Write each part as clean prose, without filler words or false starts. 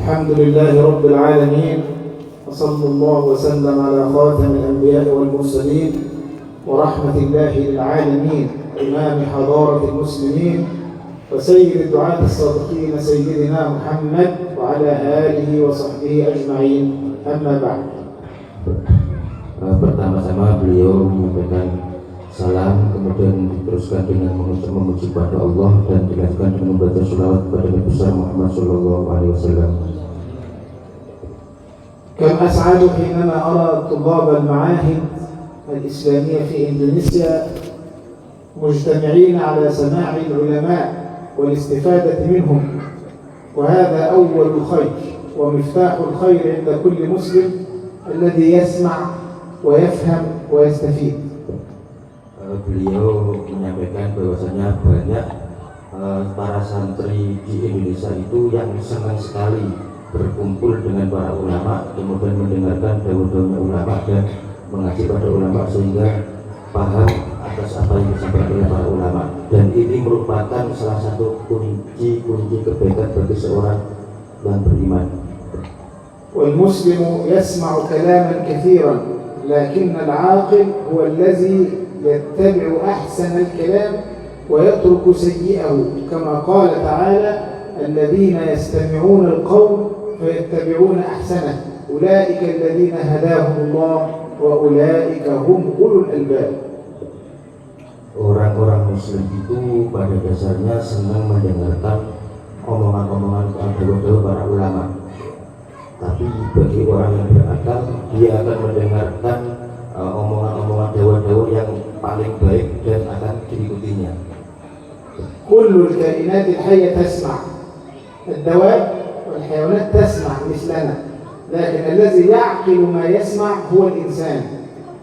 الحمد لله رب العالمين، وصلى الله وسلم على خاتم الأنبياء والمرسلين ورحمة الله للعالمين، إمام حضارة المسلمين وسيد الدعاة الصادقين سيدنا محمد وعلى آله وصحبه أجمعين. أما بعد. Pertama-tama beliau menyampaikan salam, kemudian diteruskan dengan mengucap memuji kepada Allah dan dilanjutkan dengan membaca sholawat kepada Nabi besar Muhammad Sallallahu Alaihi Wasallam. كم أسعد حينما أرى طلاب المعاهد الإسلامية في إندونيسيا مجتمعين على سماع العلماء والاستفادة منهم، وهذا أول الخير ومفتاح الخير عند كل مسلم الذي يسمع ويفهم ويستفيد. Beliau menyampaikan bahwasanya banyak para santri di Indonesia itu yang senang sekali berkumpul dengan para ulama, kemudian mendengarkan dawuh-dawuh ulama dan mengaji pada ulama sehingga paham atas apa yang disampaikan oleh para ulama, dan ini merupakan salah satu kunci kebaikan bagi seorang yang beriman. والمسلم يسمع كلاما كثيرا لكن العاقل هو الذي يتبع أحسن الكلام ويترك سيئه، كما قال تعالى: الذين يستمعون القول فيتبعون أحسنه أولئك الذين هداهم الله وأولئك هم أولو الألباب. Orang-orang muslim itu pada dasarnya senang mendengarkan omongan-omongan dawuh-dawuh para ulama. Tapi bagi orang yang berakal, dia akan mendengarkan omongan-omongan dawuh-dawuh yang paling baik dan akan diikutinya. كل الكائنات الحية تسمع، الدواب والحيوانات تسمع مثلنا، لكن الذي يعقل ما يسمع هو الإنسان.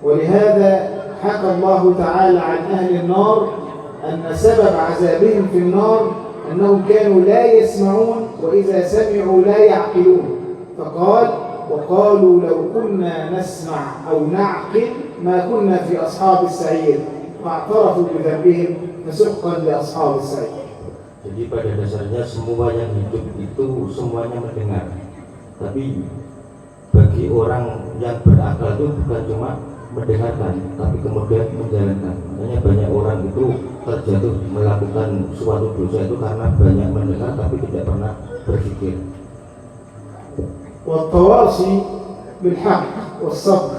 ولهذا حكى الله تعالى عن أهل النار أن سبب عذابهم في النار أنهم كانوا لا يسمعون، وإذا سمعوا لا يعقلون، فقال: وقالوا لو كنا نسمع أو نعقل ما كنا في أصحاب السعير فاعترفوا بذنبهم فسحقا لأصحاب السعير. Jadi pada dasarnya semua yang hidup itu semuanya mendengar. Tapi bagi orang yang berakal itu bukan cuma mendengarkan, tapi kemudian menjalankan. Makanya banyak orang itu terjatuh melakukan suatu dosa itu karena banyak mendengar tapi tidak pernah berpikir. والتواصي بالحق والصبر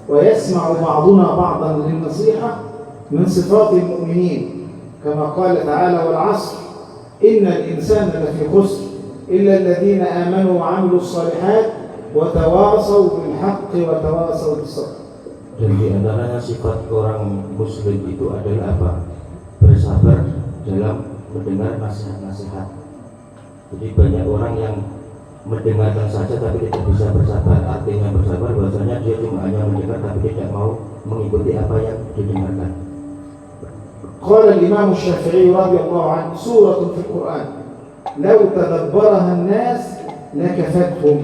ويسمع بعضنا بعضا للنصيحة من صفات المؤمنين، كما قال تعالى: والعصر إن الإنسان لفي خسر إلا الذين آمنوا وعملوا الصالحات وتواصوا بالحق وتواصوا بالصبر. Dan di antaranya sifat orang muslim itu adalah apa? Bersabar dalam mendengar nasihat-nasihat. Jadi banyak orang yang mendengarkan saja tapi tidak bisa bersabar. Artinya bersabar bahwasanya dia cuma hanya mendengar tapi tidak mau mengikuti apa yang didengarkan. قال الإمام الشافعي رضي الله عنه: سورة في القرآن لو تدبرها الناس لكفتهم،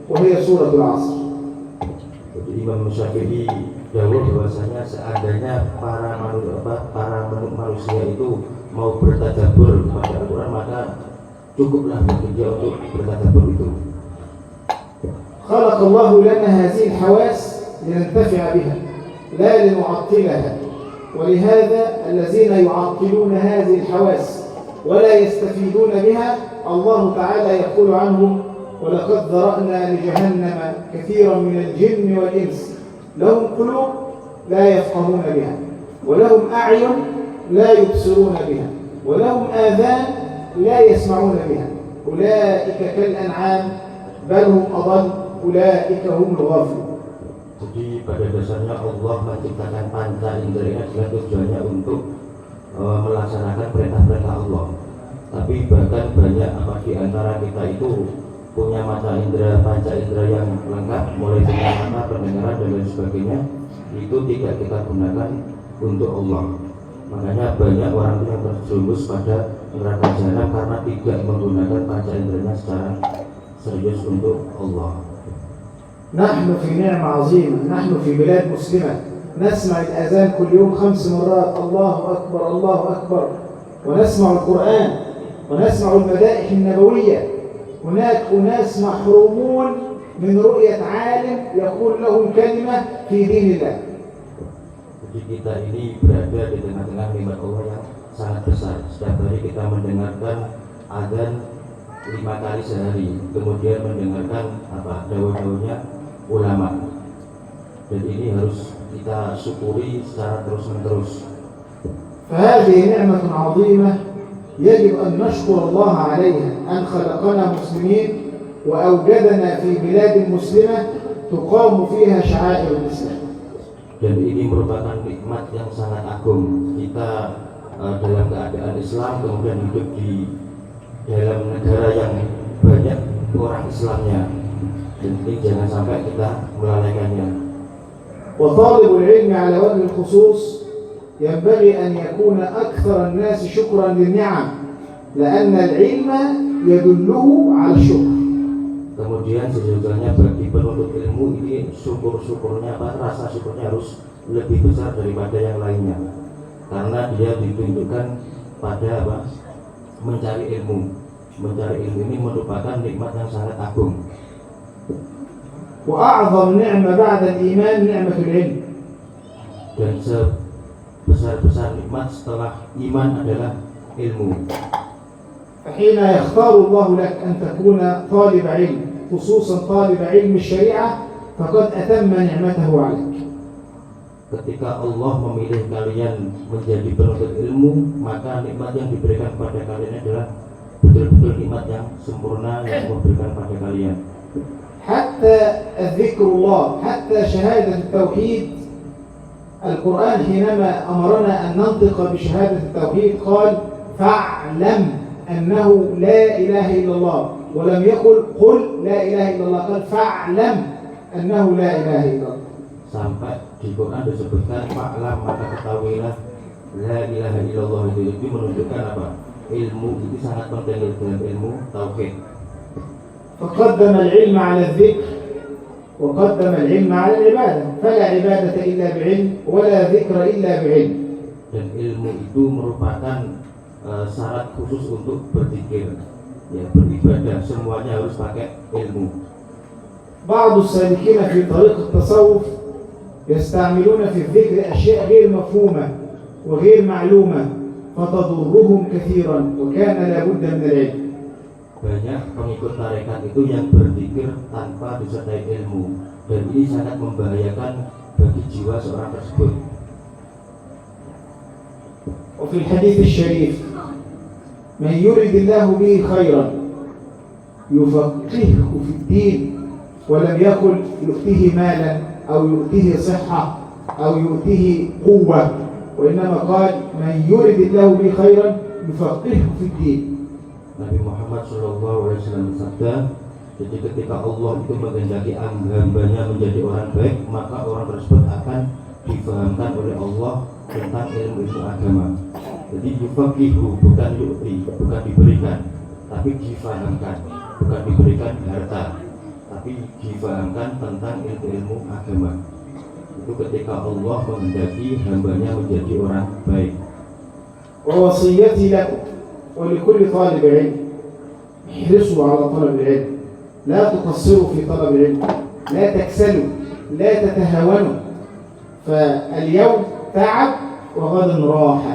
وهي سورة العصر. Jadi Imam Syafi'i dawuh bahwasanya seandainya para manusia itu mau bertadabbur pada Al-Quran, maka cukuplah bagi dia untuk bertadabbur itu. خلق الله لنا هذه الحواس لننتفع بها لا لنعطلها، ولهذا الذين يعطلون هذه الحواس ولا يستفيدون بها الله تعالى يقول عنهم: ولقد ذرأنا لجهنم كثيرا من الجن والإنس لهم قلوب لا يفقهون بها ولهم أعين لا يبصرون بها ولهم آذان لا يسمعون بها أولئك كالأنعام بل هم أضل أولئك هم الغافلون. Jadi pada dasarnya Allah menciptakan panca indera ini adalah tujuannya untuk melaksanakan perintah-perintah Allah. Tapi bahkan banyak di antara kita itu punya panca indera yang lengkap, mulai dengan mata, pendengaran dan lain sebagainya, itu tidak kita gunakan untuk Allah. Makanya banyak orang yang terjerumus pada neraka jahanam karena tidak menggunakan panca inderanya secara serius untuk Allah. نحن في نعمة عظيمة، نحن في بلاد مسلمة نسمع الأذان كل يوم 5 مرات: الله أكبر الله أكبر، ونسمع القرآن ونسمع المدائح النبوية هناك أناس محرومون من رؤية عالم يقول لهم كلمة في دين الله. Jadi kita ini berada di tengah-tengah nikmat Allah yang sangat besar. Setiap hari kita mendengarkan azan 5 kali sehari, kemudian mendengarkan dawuh-dawuhnya ulama. Dan ini harus kita syukuri secara terus-menerus. فهذه نعمة عظيمة يجب أن نشكر الله عليها، أن خلقنا مسلمين وأوجدنا في بلاد مسلمة تقام فيها شعائر الإسلام. Dan ini merupakan nikmat yang sangat agung. Kita dalam keadaan Islam, kemudian hidup di dalam negara yang banyak orang Islamnya. Dan ini jangan sampai kita melalaikannya. وطالب العلم على وجه الخصوص ينبغي أن يكون أكثر الناس شكرا للنعم، لأن العلم يدله على الشكر. Kemudian sesungguhnya bagi penuntut ilmu ini rasa syukurnya harus lebih besar daripada yang lainnya, karena dia ditunjukkan pada mencari ilmu. Mencari ilmu ini merupakan nikmat yang sangat agung. وأعظم نعمة بعد الإيمان نعمة العلم. Dan sebesar-besar nikmat setelah iman adalah ilmu. فحين يختار الله لك أن تكون طالب علم، خصوصا طالب علم الشريعة، فقد أتم نعمته عليك. Ketika Allah memilih kalian menjadi penuntut ilmu, maka nikmat yang diberikan kepada kalian adalah betul-betul nikmat yang sempurna yang Allah berikan kepada kalian. حتى الذكر الله، حتى شهادة التوحيد، القرآن حينما أمرنا أن ننطق بشهادة التوحيد قال فاعلم أنه لا إله إلا الله، ولم يقل قل لا إله إلا الله، قال فاعلم أنه لا إله إلا الله. Sampai di Quran disebutkan fa'lam, maka ketahuilah la ilaha illallah. Itu menunjukkan apa? Ilmu itu sangat penting dalam ilmu tauhid. فقدم العلم على الذكر وقدم العلم على العبادة، فلا عبادة إلا بعلم ولا ذكر إلا بعلم. Dan ilmu itu merupakan syarat khusus untuk berzikir, ya, beribadah, semuanya harus pakai ilmu. بعض السالكين في طريق التصوف يستعملون في الذكر أشياء غير مفهومة وغير معلومة فتضرهم كثيرا، وكان لابد من العلم. Banyak pengikut tarekat itu yang berzikir tanpa disertai ilmu, dan ini sangat membahayakan bagi jiwa seorang tersebut. وفي الحديث الشريف من يرد الله به خيرا يفقهه في الدين، ولم يقل يؤتيه مالا أو يؤتيه صحة أو يؤتيه قوة، وإنما قال من يرد الله به خيرا يفقهه في الدين. Nabi Muhammad SAW bersabda, jadi ketika Allah itu menghendaki hambanya menjadi orang baik, maka orang tersebut akan difahamkan oleh Allah tentang ilmu agama. Jadi yufaqihu, bukan yu'ti, bukan diberikan, tapi difahamkan, bukan diberikan harta, tapi difahamkan tentang ilmu agama. Itu ketika Allah menghendaki hambanya menjadi orang baik. ووصيتي لكم ولكل طالب علم احرصوا على طلب العلم، لا تقصروا في طلب العلم، لا تكسلوا، لا تتهاونوا، فاليوم تعب وغدا راحة.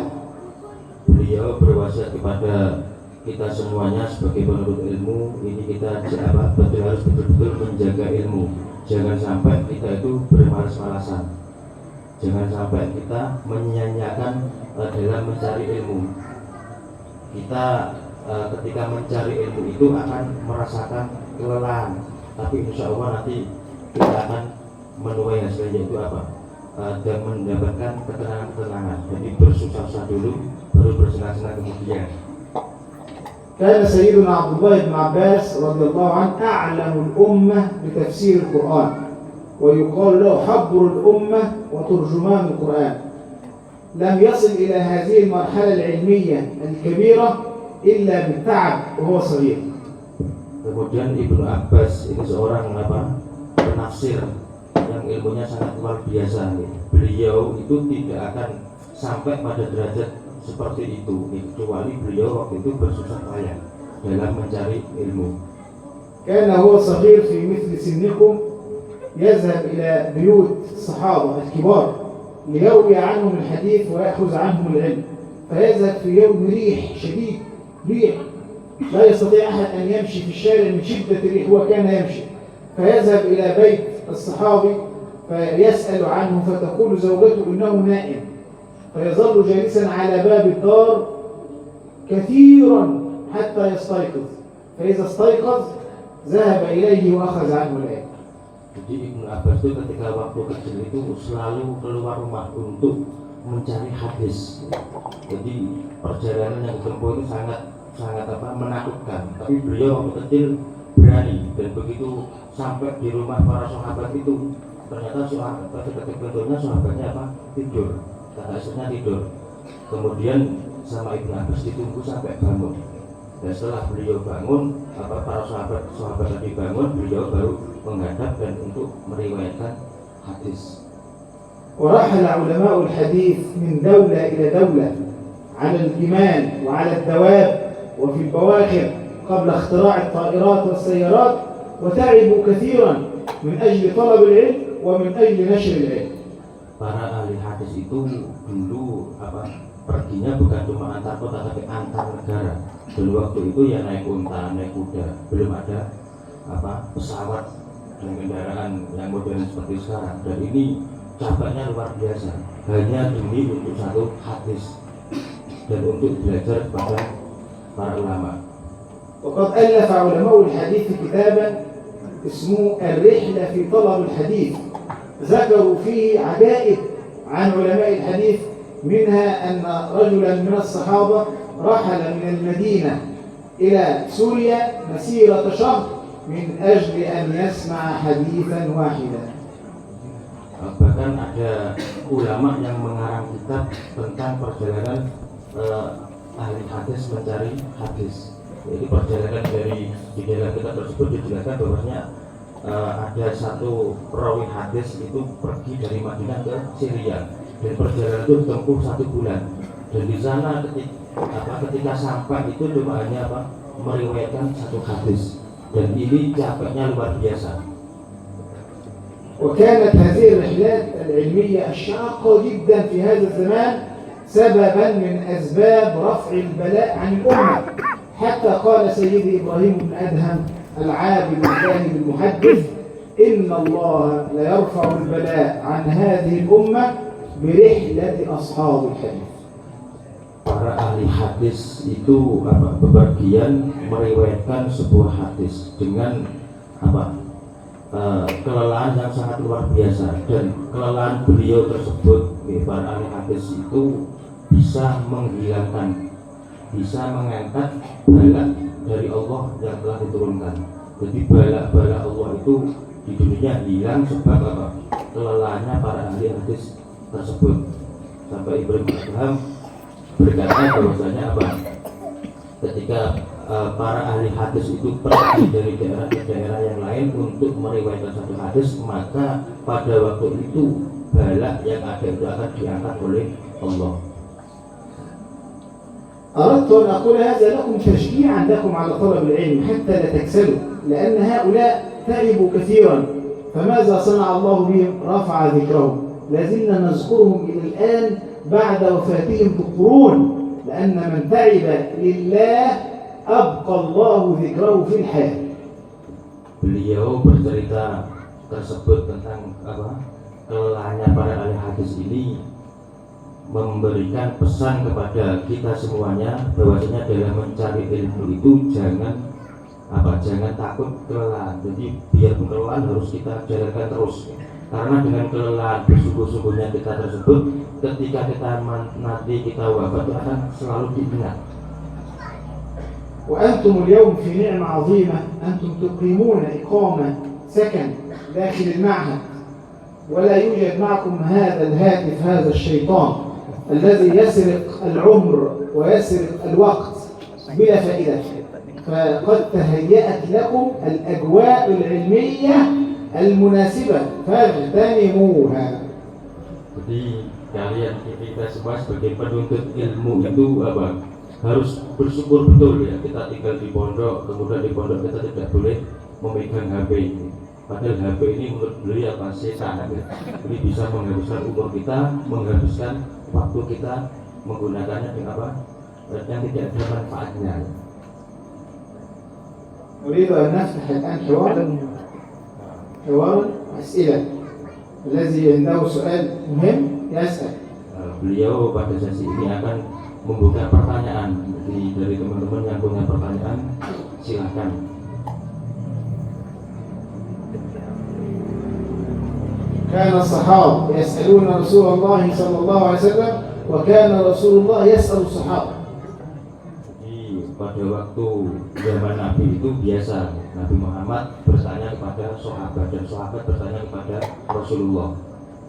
Beliau berwasiat kepada kita semuanya sebagai penuntut ilmu, ini kita harus betul-betul menjaga ilmu. Jangan sampai kita itu bermalas-malasan, jangan sampai kita menyia-nyiakan dalam mencari ilmu. Kita ketika mencari ilmu itu akan merasakan kelelahan, tapi insya Allah nanti kita akan menuai hasilnya, itu apa? Dan mendapatkan ketenangan. Jadi bersusah-susah dulu, baru bersenang-senang kemudian. كان سيدنا عبد الله بن عباس رضي الله عنه أعلم الأمة بتفسير القرآن، ويقال له حبر الأمة وترجمان القرآن. لم يصل إلى هذه المرحلة العلمية الكبيرة إلا بالتعب وهو صغير. Kemudian Ibnu Abbas ini seorang penafsir yang ilmunya sangat luar biasa. Beliau itu tidak akan sampai pada derajat seperti itu kecuali beliau waktu itu bersusah payah dalam mencari ilmu. كان هو صغير في مثل سنكم يذهب إلى بيوت الصحابة الكبار ليروي عنهم الحديث ويأخذ عنهم العلم، فيذهب في يوم ريح شديد، ريح لا يستطيع أحد أن يمشي في الشارع من شدة الريح، هو كان يمشي، فيذهب إلى بيت الصحابي فيسأل عنه، فتقول زوجته إنه نائم، فيظل جالسا على باب الدار كثيرا حتى يستيقظ، فإذا استيقظ ذهب إليه وأخذ عنه العلم. Jadi Ibnu Abbas itu ketika waktu kecil itu selalu keluar rumah untuk mencari hadis. Jadi perjalanan yang ditempuh itu sangat menakutkan. Tapi beliau waktu kecil berani, dan begitu sampai di rumah para sahabat itu ternyata sahabatnya tidur, kata istrinya tidur. Kemudian sama Ibnu Abbas ditunggu sampai bangun. Dan setelah beliau bangun, para sahabat tadi bangun, beliau baru menghadap dan untuk meriwayatkan hadis. ورحل علماء الحديث من دولة إلى دولة على الجمال وعلى الدواب وفي البواخر قبل اختراع الطائرات والسيارات، وتعبوا كثيرا من أجل طلب العلم ومن أجل نشر العلم. Para ahli hadis itu dulu perginya bukan cuma antar kota tapi antar negara. Dan waktu itu ya naik unta, naik kuda, belum ada pesawat dan kendaraan yang modern seperti sekarang. Dan ini capeknya luar biasa, hanya demi untuk satu hadis dan untuk belajar kepada para ulama. وقد ألف علماء الحديث كتابا اسمه الرحلة في طلب الحديث، ذكروا فيه عجائب عن علماء الحديث، منها أن رجلا من الصحابة رحل من المدينة إلى سوريا مسيرة شهر من أجل أن يسمع حديثا واحدا. Bahkan ada ulama yang mengarang kitab tentang perjalanan ahli hadis mencari hadis. Jadi perjalanan dari di dalam kitab tersebut dijelaskan bahwasanya ada satu perawi hadis itu pergi dari Madinah ke Syria, dan perjalanan itu tempuh 1 bulan. Dan di sana ketika sampai itu cuma hanya meriwayatkan 1 hadis, dan ini capeknya luar biasa. وكانت هذه الرحلات العلمية الشاقة جدا في هذا الزمان سببا من أسباب رفع البلاء عن الأمة، حتى قال سيدي إبراهيم بن أدهم العابد الفاهم المحدث: إن الله ليرفع البلاء عن هذه الأمة برحلة أصحاب الحديث. Para ahli hadis itu bepergian meriwayatkan sebuah hadis dengan kelelahan yang sangat luar biasa, dan kelelahan beliau tersebut, para ahli hadis itu bisa menghilangkan, bisa mengangkat bala dari Allah yang telah diturunkan. Jadi bala Allah itu di dunia hilang sebab kelelahannya para ahli hadis tersebut. Sampai Ibrahim Adham berkata bahwasanya ketika para ahli hadis itu pergi dari daerah ke daerah yang lain untuk meriwayatkan satu hadis, maka pada waktu itu bala yang ada itu akan diangkat oleh Allah. أردت أن أقول هذا لكم تشجيعا لكم على طلب العلم حتى لا تكسلوا، لأن هؤلاء تعبوا كثيرا، فماذا صنع الله بهم؟ رفع ذكرهم، لازلنا نذكرهم إلى الآن بعد وفاتهم بقرون، لأن من تعب لله أبقى الله ذكره في الحياة. Beliau bercerita tersebut tentang kelelahannya para ahli hadis ini, memberikan pesan kepada kita semuanya bahwasanya dalam mencari ilmu itu jangan takut kelelahan. Jadi biarpun kelelahan harus kita jalankan terus, karena dengan kelelahan bersungguh-sungguhnya kita tersebut, ketika kita nanti kita wafat itu akan selalu diingat. وأنتم اليوم في نعمة عظيمة، أنتم تقيمون إقامة سكن داخل المعهد، ولا يوجد معكم هذا الهاتف، هذا الشيطان الذي يسرق العمر ويسرق الوقت بلا فائدة. فقد تهيأت لكم الأجواء العلمية المناسبة فاغتنموها. Jadi kalian kita semua sebagai penuntut ilmu itu harus bersyukur betul ya. Kita tinggal di pondok, kemudian di pondok kita tidak boleh memegang HP ini. Padahal HP ini menurut beliau apa setan. Ini bisa menghabiskan umur kita, menghabiskan waktu kita menggunakannya dengan apa? Yang tidak ada manfaatnya. أريد أن نفتح الآن حوار أسئلة الذي عنده سؤال مهم يسأل. Beliau pada sesi ini akan membuka pertanyaan dari teman-teman yang punya pertanyaan, silakan. كان الصحابة يسألون رسول الله صلى الله عليه وسلم وكان رسول الله يسأل الصحابة. Pada waktu zaman Nabi itu biasa Nabi Muhammad bertanya kepada sahabat dan sahabat bertanya kepada Rasulullah.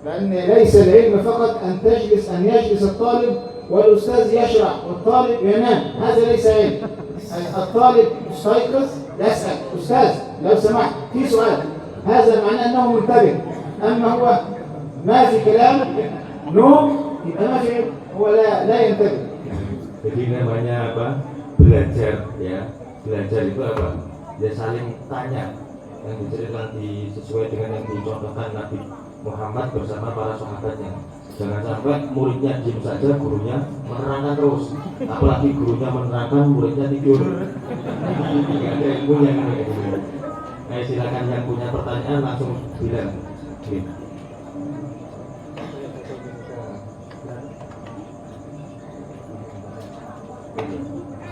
لأن ليس العلم فقط أن يجلس الطالب والأستاذ يشرح والطالب ينام، هذا ليس علم. الطالب يستيقظ يسأل أستاذ لو سمحت في سؤال، هذا معناه أنه منتبه. أما هو ما في كلام نوم يبقى ما في علم، هو لا ينتبه. Jadi namanya apa? Belajar ya. Belajar itu apa? Ya saling tanya. Yang diceritakan sesuai dengan yang dicontohkan Nabi Muhammad bersama para sahabatnya. Jangan sampai muridnya diam saja, gurunya menerangkan terus. Apalagi gurunya menerangkan, muridnya tidur. Tidak ada ilmunya kan kayak gitu. Nah, silakan yang punya pertanyaan langsung bilang.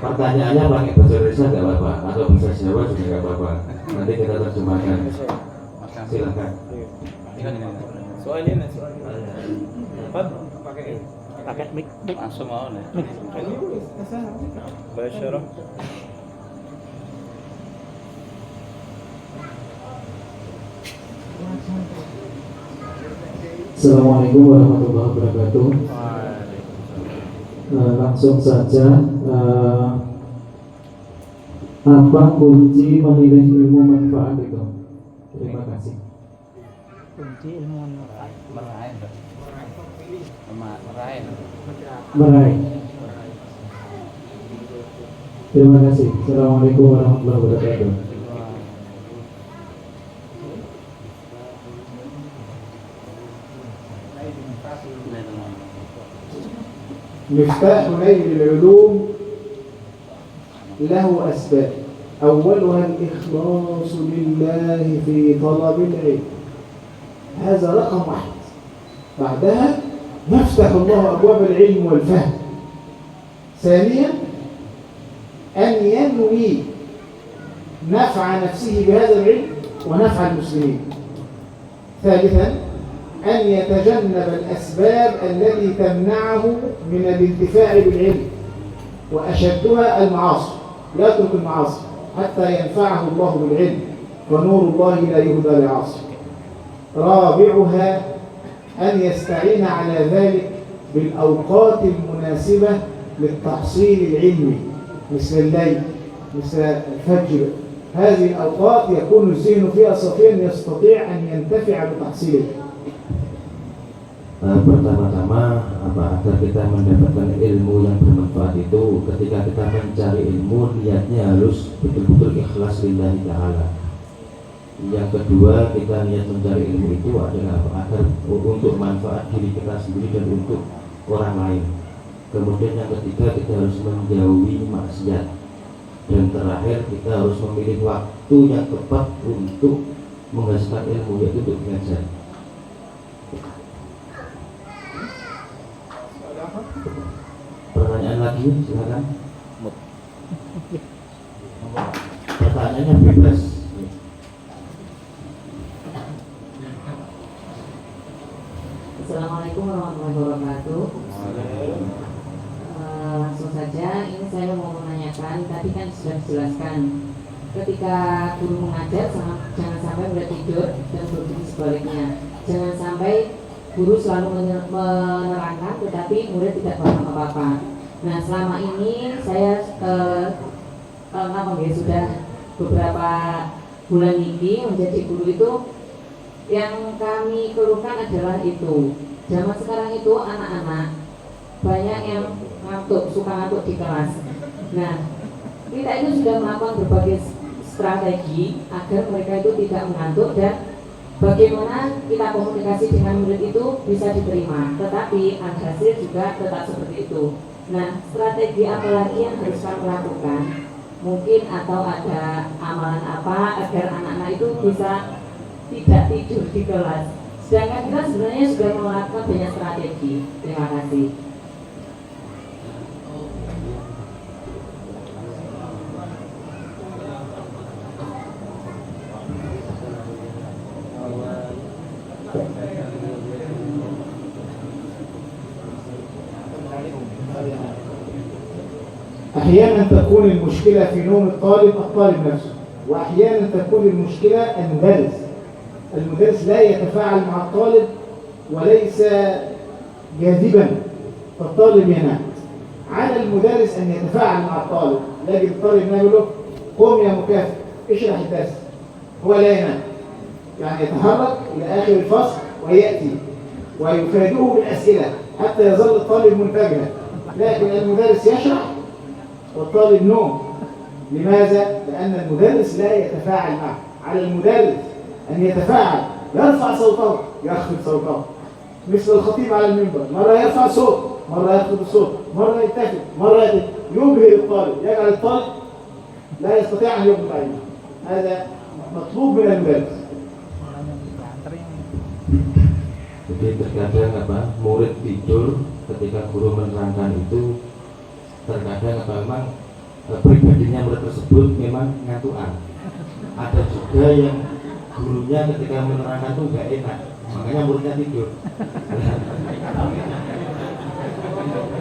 Pertanyaannya pakai bahasa Indonesia nggak apa-apa, atau bahasa Jawa juga nggak apa-apa. Nanti kita terjemahkan. Silakan. Soalnya pakai mic langsung mau nih. Basyarah. Assalamualaikum warahmatullahi wabarakatuh. Langsung saja, apa kunci memilih ilmu manfaat itu? Terima kasih. Kunci ilmu manfaat Meraih. Terima kasih. Assalamualaikum warahmatullahi wabarakatuh. مفتاح نيل العلوم له أسباب، أولها الإخلاص لله في طلب العلم، هذا رقم واحد. بعدها يفتح الله أبواب العلم والفهم. ثانيا أن ينوي نفع نفسه بهذا العلم ونفع المسلمين. ثالثا أن يتجنب الأسباب التي تمنعه من الانتفاع بالعلم، وأشدها المعاصي، لا يترك المعاصي حتى ينفعه الله بالعلم، ونور الله لا يهدى لعاصي. رابعها أن يستعين على ذلك بالأوقات المناسبة للتحصيل العلمي، مثل الليل، مثل الفجر. هذه الأوقات يكون الذهن فيها صافيا يستطيع أن ينتفع بتحصيله. Pertama-tama agar kita mendapatkan ilmu yang bermanfaat itu, ketika kita mencari ilmu, niatnya harus betul-betul ikhlas lillahi ta'ala. Yang kedua, kita niat mencari ilmu itu adalah agar untuk manfaat diri kita sendiri dan untuk orang lain. Kemudian yang ketiga, kita harus menjauhi maksiat. Dan terakhir, kita harus memilih waktu yang tepat untuk menghasilkan ilmu, yaitu untuk belajar. Pertanyaan lagi, silakan. Pertanyaannya bebas. Assalamualaikum warahmatullahi wabarakatuh. Langsung saja, ini saya mau menanyakan, tadi kan sudah dijelaskan, ketika guru mengajar jangan sampai murid tidur dan berbunyi sebaliknya. Jangan sampai guru selalu menerangkan tetapi murid tidak paham apa-apa. Nah, selama ini saya sudah beberapa bulan ini menjadi guru itu, yang kami keluhkan adalah itu zaman sekarang itu anak-anak banyak yang suka ngantuk di kelas. Nah, kita itu sudah melakukan berbagai strategi agar mereka itu tidak mengantuk dan bagaimana kita komunikasi dengan murid itu bisa diterima, tetapi hasil juga tetap seperti itu. Nah, strategi apa lagi yang harus kamu lakukan? Mungkin atau ada amalan apa agar anak-anak itu bisa tidak tidur di kelas. Sedangkan kita sebenarnya sudah melakukan banyak strategi. Terima kasih. أحيانا تكون المشكلة في نوم الطالب نفسه، وأحيانا تكون المشكلة المدرس لا يتفاعل مع الطالب وليس جاذبا فالطالب ينام. على المدرس أن يتفاعل مع الطالب، لكن الطالب يقول له قم يا مكافئ اشرح الدرس، هو لا ينام، يعني يتحرك إلى آخر الفصل ويأتي ويفاجئه بالأسئلة حتى يظل الطالب منتبها، لكن المدرس يشرح والطالب نوم. لماذا؟ لأن المدرس لا يتفاعل معه. على المدرس أن يتفاعل، يرفع صوته يخفض صوته، مثل الخطيب على المنبر، مرة يرفع صوت، مرة يخفض الصوت، مرة يتفق، مرة يبهر الطالب، يجعل الطالب لا يستطيع أن يغمض عينه. هذا مطلوب من المدرس. Jadi terkadang murid tidur ketika guru menerangkan itu, terkadang memang pribadinya murid tersebut memang ngantuan. Ada juga yang gurunya ketika menerangkan itu nggak enak, makanya muridnya tidur.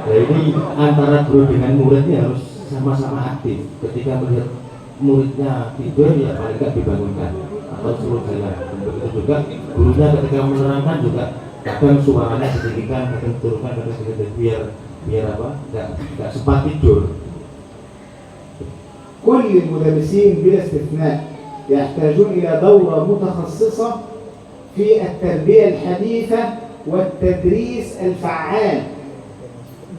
Nah, ini antara guru dengan muridnya harus sama-sama aktif. Ketika melihat muridnya tidur, ya paling nggak dibangunkan atau suruh jalan. Begitu juga gurunya ketika menerangkan juga kadang suaranya sedikitkan, kadang turunkan, kadang sedikit biar apa, nggak sempat tidur. كل المدرسين بلا استثناء يحتاجون إلى دورة متخصصة في التربية الحديثة والتدريس الفعال،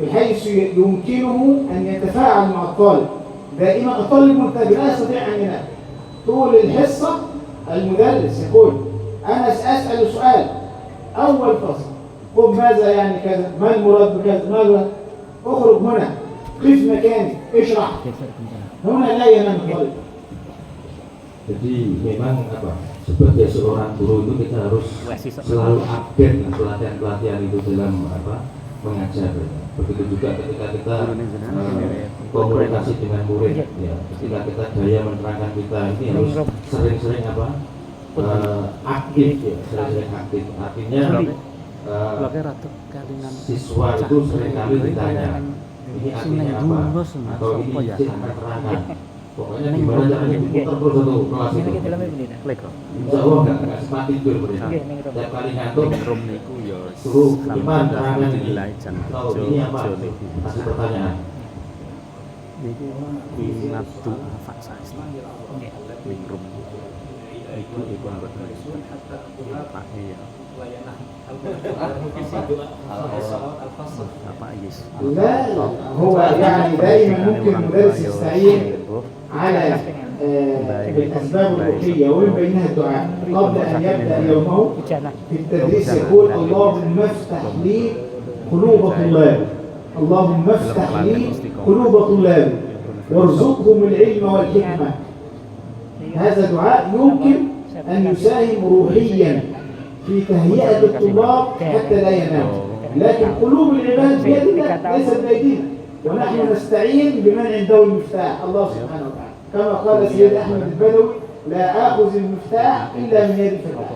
بحيث يمكنه أن يتفاعل مع الطالب. دائما الطالب منتبه لا يستطيع أن ينام طول الحصة. المدرس يقول أنا سأسأل سؤال أول فصل، قم ماذا يعني كذا، ما المراد بكذا، ماذا، اخرج هنا، قف مكاني، اشرح. هنا لا ينام الطالب. Jadi memang sebagai seorang guru itu kita harus selalu update pelatihan-pelatihan itu dalam mengajar. Begitu juga ketika kita komunikasi dengan murid, ya, ketika kita daya menerangkan kita ini harus sering-sering aktif, ya, sering-sering aktif. Artinya siswa itu seringkali ditanya, ini artinya apa, atau ini izin akan terangkan. Pokoknya gimana caranya diputar terus satu kelas itu. Insya Allah nggak sempat tidur mereka. Setiap kali ngantuk suruh depan terangan ini. Tahu ini apa? Kasih pertanyaan. لا هو يعني دائما ممكن المدرس يستعين على الأسباب الروحية ومن بينها الدعاء قبل أن يبدأ يومه في التدريس. يقول اللهم افتح لي قلوب طلابي، اللهم افتح لي قلوب طلابي وارزقهم العلم والحكمة. هذا دعاء يمكن أن يساهم روحيا في تهيئة الطلاب حتى لا يناموا، لكن قلوب العباد بيدنا ليست بأيدينا، ونحن نستعين بمن عنده المفتاح، الله سبحانه وتعالى، كما قال سيد أحمد البدوي لا آخذ المفتاح إلا من يد الفتاح.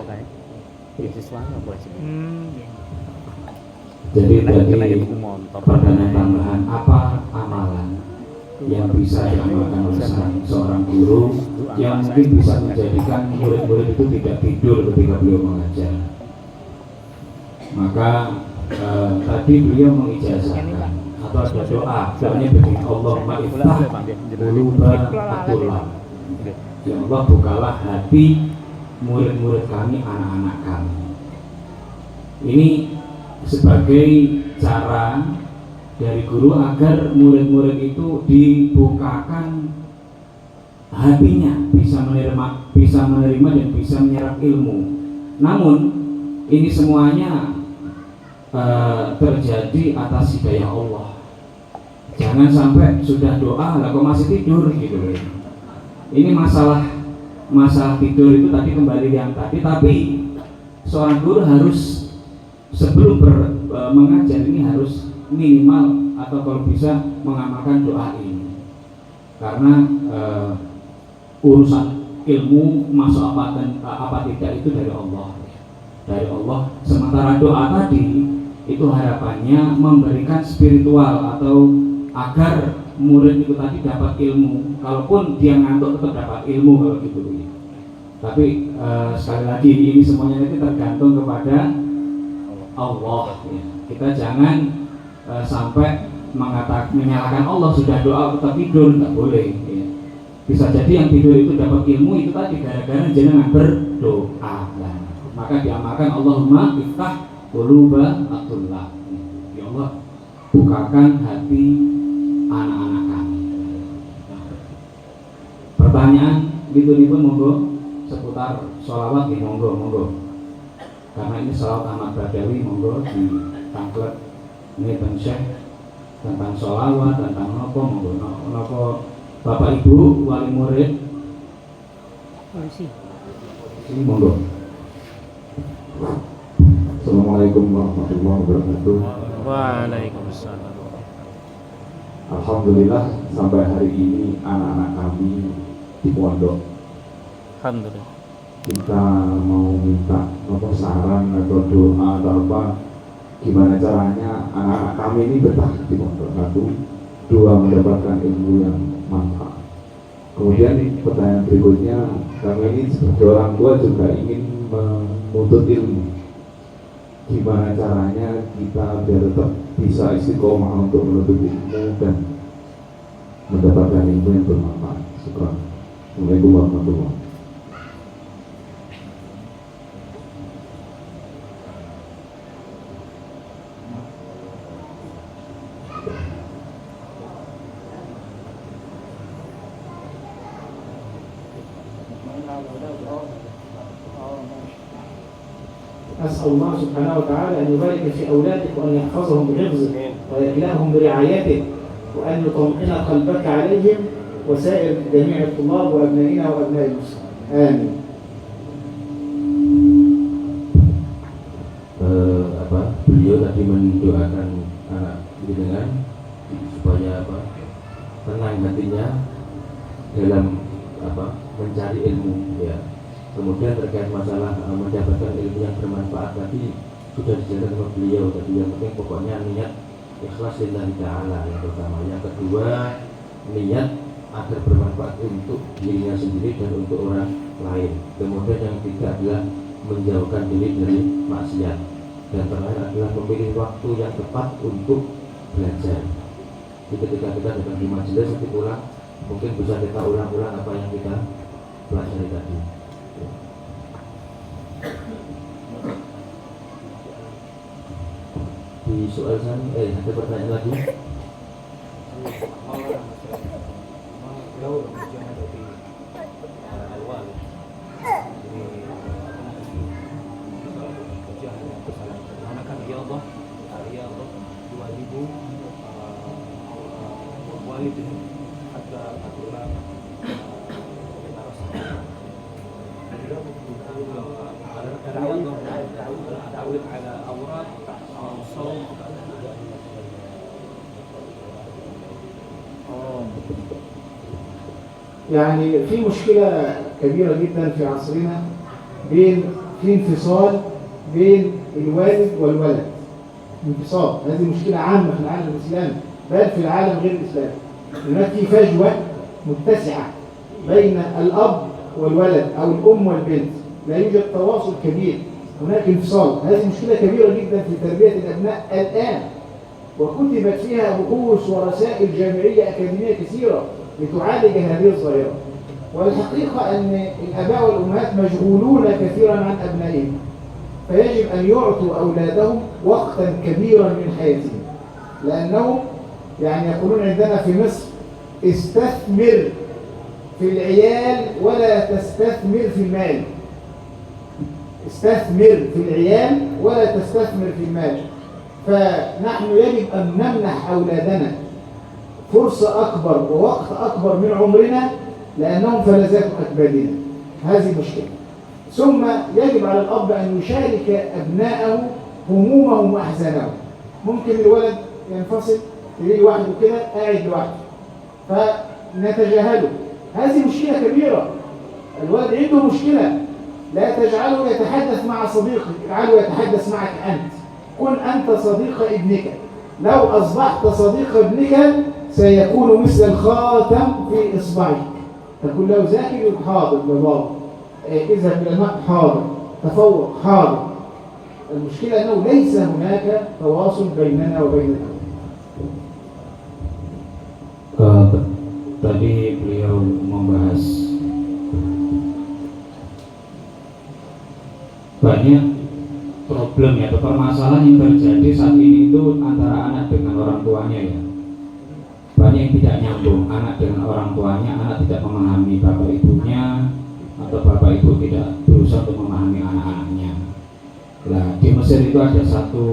Jadi tadi pertanyaan tambahan, apa amalan yang bisa diamalkan oleh seorang guru yang mungkin bisa menjadikan murid-murid itu tidak tidur ketika beliau mengajar? Maka tadi beliau mengijazahkan atau ada doanya begini, Allahumma iftah quluba at-tullab, ya Allah bukalah hati murid-murid kami, anak-anak kami. Ini sebagai cara dari guru agar murid-murid itu dibukakan hatinya bisa menerima dan bisa menyerap ilmu. Namun ini semuanya terjadi atas hidayah Allah. Jangan sampai sudah doa lah kok masih tidur gitu loh. Ini masalah tidur itu tadi kembali yang tadi, tapi seorang guru harus sebelum mengajar ini harus minimal atau kalau bisa mengamalkan doa ini. Karena urusan ilmu masuk apa tidak itu dari Allah. Dari Allah. Sementara doa tadi itu harapannya memberikan spiritual atau agar murid itu tadi dapat ilmu. Kalaupun dia ngantuk tetap dapat ilmu kalau gitu. Tapi sekali lagi ini semuanya itu tergantung kepada Allah. Ya. Kita jangan sampai menyalahkan Allah, sudah doa tetap tidur, nggak boleh. Ya. Bisa jadi yang tidur itu dapat ilmu itu tadi gara-gara jenengan berdoa. Nah, maka diamalkan Allahumma iftah quluba atullah. Ya Allah, bukakan hati anak-anak kami. Pertanyaan gitu pun monggo seputar sholawat ya monggo. Karena ini sholawat Ahmad Badawi monggo di tangklet ini Syekh tentang sholawat, tentang nopo monggo nopo Bapak Ibu wali murid. Ini monggo. Assalamualaikum warahmatullahi wabarakatuh. Waalaikumsalam. Alhamdulillah sampai hari ini anak-anak kami di pondok. Alhamdulillah. Kita mau minta saran atau doa atau apa, gimana caranya anak-anak kami ini betah di pondok. Satu, dua, mendapatkan ilmu yang manfaat. Kemudian pertanyaan berikutnya, kami ini sebagai orang tua juga ingin menuntut ilmu. Gimana caranya kita biar tetap bisa istiqomah untuk menuntut ilmu dan mendapatkan ilmu yang bermanfaat. Syukran. Assalamualaikum warahmatullahi wabarakatuh. أسأل الله سبحانه وتعالى أن يبارك في أولادك وأن يحفظهم بحفظه ويكلأهم برعايته وأن يطمئن قلبك عليهم وسائر جميع الطلاب وأبنائنا وأبناء المسلمين آمين. Beliau tadi mendoakan anak dengan supaya tenang hatinya dalam mencari ilmu ya. Kemudian terkait masalah mendapatkan ilmu yang bermanfaat tadi sudah dijelaskan sama beliau tadi. Yang penting pokoknya niat ikhlas lillahi ta'ala yang pertama. Yang kedua niat agar bermanfaat untuk dirinya sendiri dan untuk orang lain. Kemudian yang ketiga adalah menjauhkan diri dari maksiat. Dan terakhir adalah memilih waktu yang tepat untuk belajar. Jadi ketika kita datang di majelis nanti pulang mungkin bisa kita ulang-ulang apa yang kita pelajari tadi. Di soal sana, ada pertanyaan lagi? يعني في مشكلة كبيرة جدا في عصرنا في انفصال بين الوالد والولد. انفصال، هذه مشكلة عامة في العالم الإسلامي بل في العالم غير الإسلامي. هناك في فجوة متسعة بين الأب والولد أو الأم والبنت، لا يوجد تواصل كبير، هناك انفصال. هذه مشكلة كبيرة جدا في تربية الأبناء الآن، وكتبت فيها بحوث ورسائل جامعية أكاديمية كثيرة لتعالج هذه الظاهرة. والحقيقة أن الآباء والأمهات مشغولون كثيرا عن أبنائهم، فيجب أن يعطوا أولادهم وقتا كبيرا من حياتهم، لأنهم يعني يقولون عندنا في مصر استثمر في العيال ولا تستثمر في المال. استثمر في العيال ولا تستثمر في المال. فنحن يجب أن نمنح أولادنا فرصة أكبر ووقت أكبر من عمرنا لأنهم فلذات أكبادنا. هذه مشكلة. ثم يجب على الأب أن يشارك أبنائه همومهم وأحزانهم. ممكن الولد ينفصل يجي لوحده كده قاعد لوحده فنتجاهله. هذه مشكلة كبيرة. الولد عنده مشكلة، لا تجعله يتحدث مع صديقه، اجعله يتحدث معك أنت. كن أنت صديق ابنك. لو أصبحت صديق ابنك سيكون مثل الخاتم في إصبعك. تقول له ذاكر حاضر بابا، اذهب إلى الماء حاضر، تفوق حاضر. المشكلة أنه ليس هناك تواصل بيننا وبين الأولاد. Tadi beliau membahas banyak problem atau permasalahan yang terjadi saat ini itu antara anak dengan orang tuanya ya. Banyak yang tidak nyambung, anak dengan orang tuanya, anak tidak memahami bapak ibunya, atau bapak ibu tidak berusaha untuk memahami anak-anaknya. Nah, di Mesir itu ada satu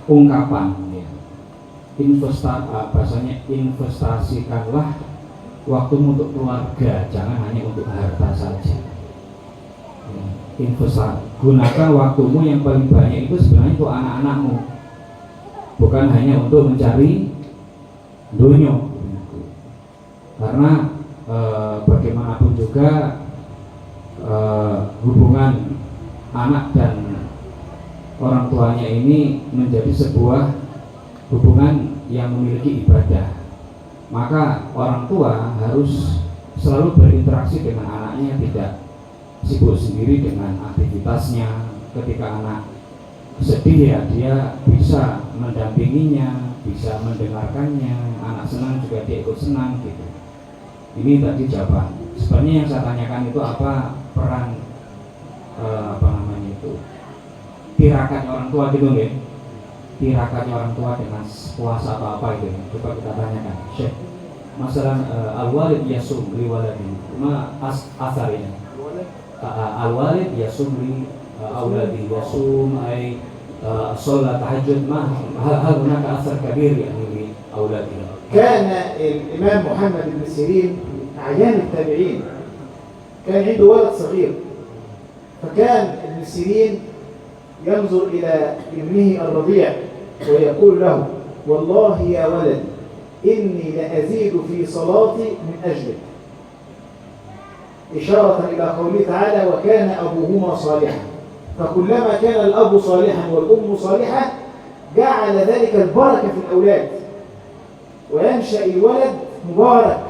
ungkapan ya. Bahasanya investasikanlah waktumu untuk keluarga, jangan hanya untuk harta saja. Gunakan waktumu yang paling banyak itu sebenarnya untuk anak-anakmu, bukan hanya untuk mencari dunia. Karena bagaimanapun juga hubungan anak dan orang tuanya ini menjadi sebuah hubungan yang memiliki ibadah. Maka orang tua harus selalu berinteraksi dengan anaknya, tidak sibuk sendiri dengan aktivitasnya. Ketika anak sedih ya dia bisa mendampinginya, bisa mendengarkannya. Anak senang juga dia ikut senang gitu. Ini tadi jawaban. Sebenarnya yang saya tanyakan itu apa peran tirakat orang tua gitu ya. Tirakat orang tua dengan puasa atau apa itu. Coba kita tanyakan. Syekh, masalah al-walid yasum li waladi. Ma asarnya. Al-walid yasum li auladi, yasum ay sholat tahajud ma hal hunaka asar kabir yani li auladi. كان الإمام محمد بن سيرين أعيان التابعين كان عنده ولد صغير، فكان ابن سيرين ينظر إلى ابنه الرضيع ويقول له والله يا ولد إني لأزيد في صلاتي من أجلك، إشارة إلى قوله تعالى وكان أبوهما صالحا. فكلما كان الأب صالحا والأم صالحة جعل ذلك البركة في الأولاد وينشأ الولد مبارك،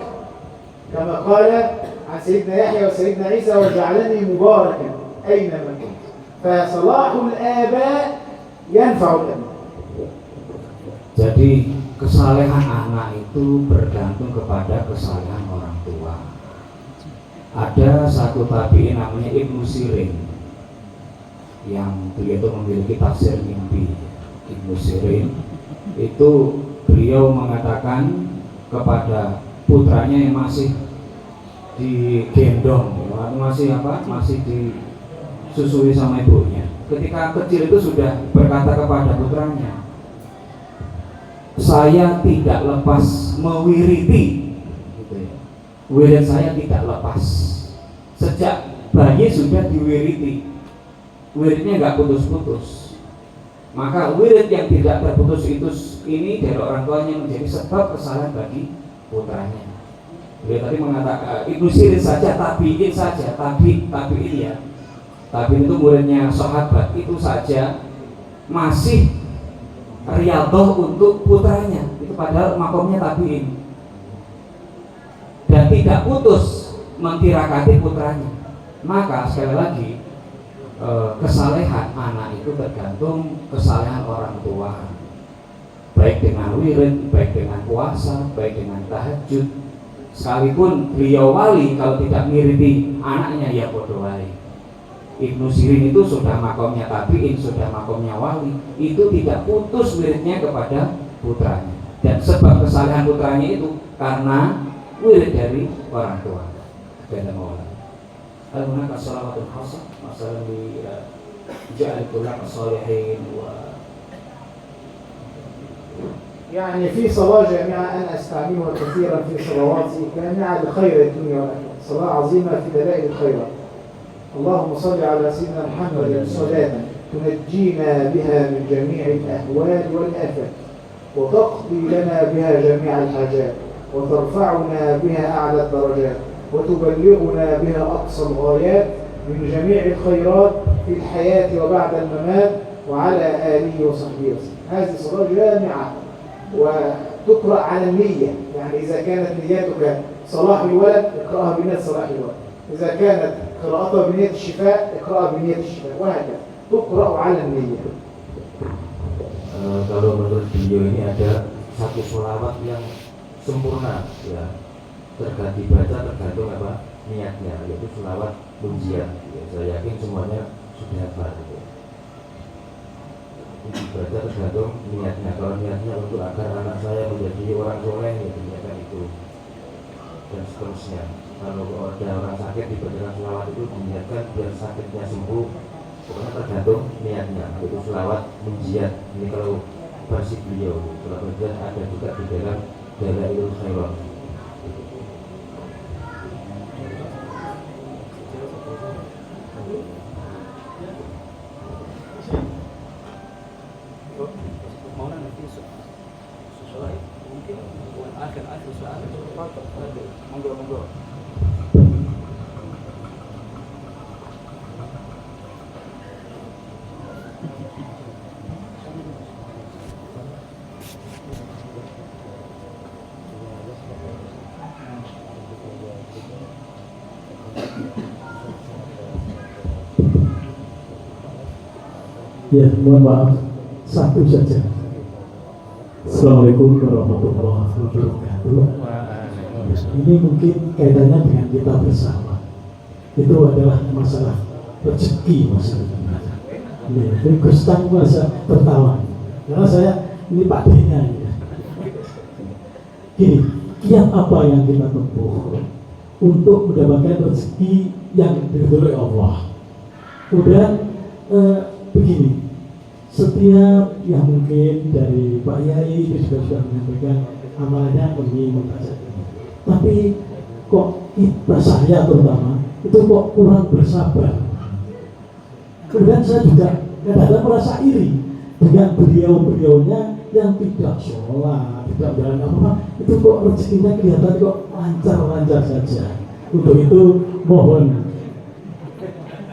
كما قال عن سيدنا يحيى وسيدنا عيسى وجعلني مباركا أينما كنت. فصلاح الآباء ينفع الأبناء. Jadi kesalehan anak itu bergantung kepada kesalehan orang tua. Ada satu tabi'in namanya Ibnu Sirin yang beliau itu memiliki tafsir mimpi. Ibnu Sirin itu beliau mengatakan kepada putranya yang masih digendong, masih disusui sama ibunya. Ketika kecil itu sudah berkata kepada putranya, saya tidak lepas mewiriti, gitu ya. Wirid saya tidak lepas. Sejak bayi sudah diwiriti, wiridnya nggak putus-putus. Maka wirid yang tidak terputus itu ini dari orang tuanya menjadi sebab kesalahan bagi putranya. Dia tadi mengatakan Ibnu Sirin saja, tabiin saja, tabiin ya. Tabiin itu muridnya sahabat itu saja masih riyadhah untuk putranya. Itu padahal makomnya tabiin. Dan tidak putus mentirakati putranya. Maka sekali lagi kesalehan anak itu tergantung kesalehan orang tua, baik dengan wirid, baik dengan puasa, baik dengan tahajud. Sekalipun beliau wali, kalau tidak ngiriti anaknya ya bodoh wali. Ibnu Sirin itu sudah makomnya tabiin, sudah makomnya wali, itu tidak putus wiridnya kepada putranya. Dan sebab kesalehan putranya itu karena wirid dari orang tua. Kata Maulana, al-hunaka salawatul khasah, masalah di ja'altu laka salihin wa يعني في صلاة جامعة أنا أستعملها كثيرا في صلواتي جامعة لخير الدنيا والآخرة، صلاة عظيمة في دلائل الخيرات. اللهم صل على سيدنا محمد صلاة تنجينا بها من جميع الأهوال والآفات، وتقضي لنا بها جميع الحاجات، وترفعنا بها أعلى الدرجات، وتبلغنا بها أقصى الغايات من جميع الخيرات في الحياة وبعد الممات، وعلى آله وصحبه وسلم. هذه صلاة جامعة وتقرأ على النية، يعني إذا كانت نيتك صلاح الولد اقرأها بنية صلاح الولد، إذا كانت قراءتها بنية الشفاء اقرأها بنية الشفاء، وهكذا تقرأ على النية. Kalau menurut beliau ini ada satu sholawat yang sempurna, ya, tergantung apa niatnya, yaitu sholawat munjiat. Ya, saya yakin semuanya sudah hafal. Dibaca tergantung niatnya. Kalau niatnya untuk agar anak saya menjadi orang soleh, ya niatkan itu, dan seterusnya. Kalau ada orang sakit dibacakan sholawat itu diniatkan biar sakitnya sembuh. Pokoknya tergantung niatnya. Itu sholawat munjiat. Ini kalau versi beliau. Sholawat munjiat ada juga di dalam Dalailul Khairat. Ya, mohon maaf, satu saja. Assalamualaikum warahmatullahi wabarakatuh. Ini mungkin kaitannya dengan kita bersama. Itu adalah masalah rezeki, masalah ini. Jadi Gustang merasa tertawa, karena saya ini Pak D-nya. Ya. Gini, kiat apa yang kita tempuh untuk mendapatkan rezeki yang diridhoi Allah? Kemudian begini, setiap yang mungkin dari Pak Yai itu sudah menyampaikan amalnya ini membaca ini, tapi kok kita, saya terutama itu kok kurang bersabar. Kemudian saya juga kadang-kadang merasa iri dengan beliau-beliaunya yang tidak sholat, tidak jalan apa-apa, itu kok rezekinya kelihatan kok lancar-lancar saja. Untuk itu mohon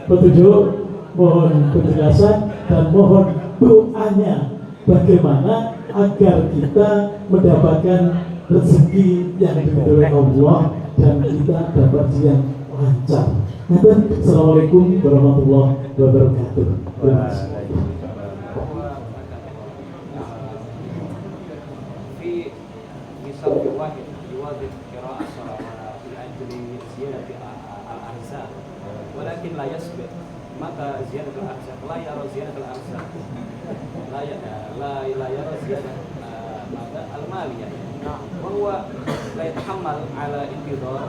petunjuk, mohon penjelasan, dan mohon doanya bagaimana agar kita mendapatkan rezeki yang diridhoi Allah dan kita dapat yang lancar. Assalamualaikum warahmatullahi wabarakatuh. Terima kasih. ولكن لا يصبر متى زيادة الأرزاق لا يرى زيادة الأرزاق لا يرى زيادة المالية وهو لا يتحمل على انتظار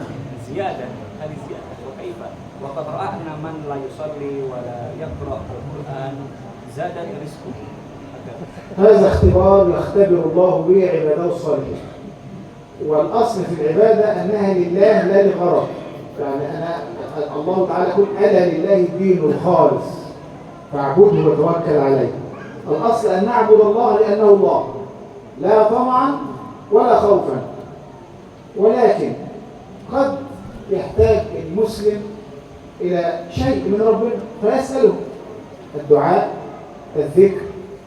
زيادة هذه زيادة وكيف وقد رأينا من لا يصلي ولا يقرأ القرآن زادت رزقه. هذا اختبار يختبر الله به عباده الصالحين، والأصل في العبادة أنها لله لا لغرض. يعني الله تعالى يقول ألا لله الدين الخالص فاعبده وتوكل عليه. الأصل أن نعبد الله لأنه الله، لا طمعا ولا خوفا، ولكن قد يحتاج المسلم إلى شيء من ربنا فيسأله، الدعاء، الذكر،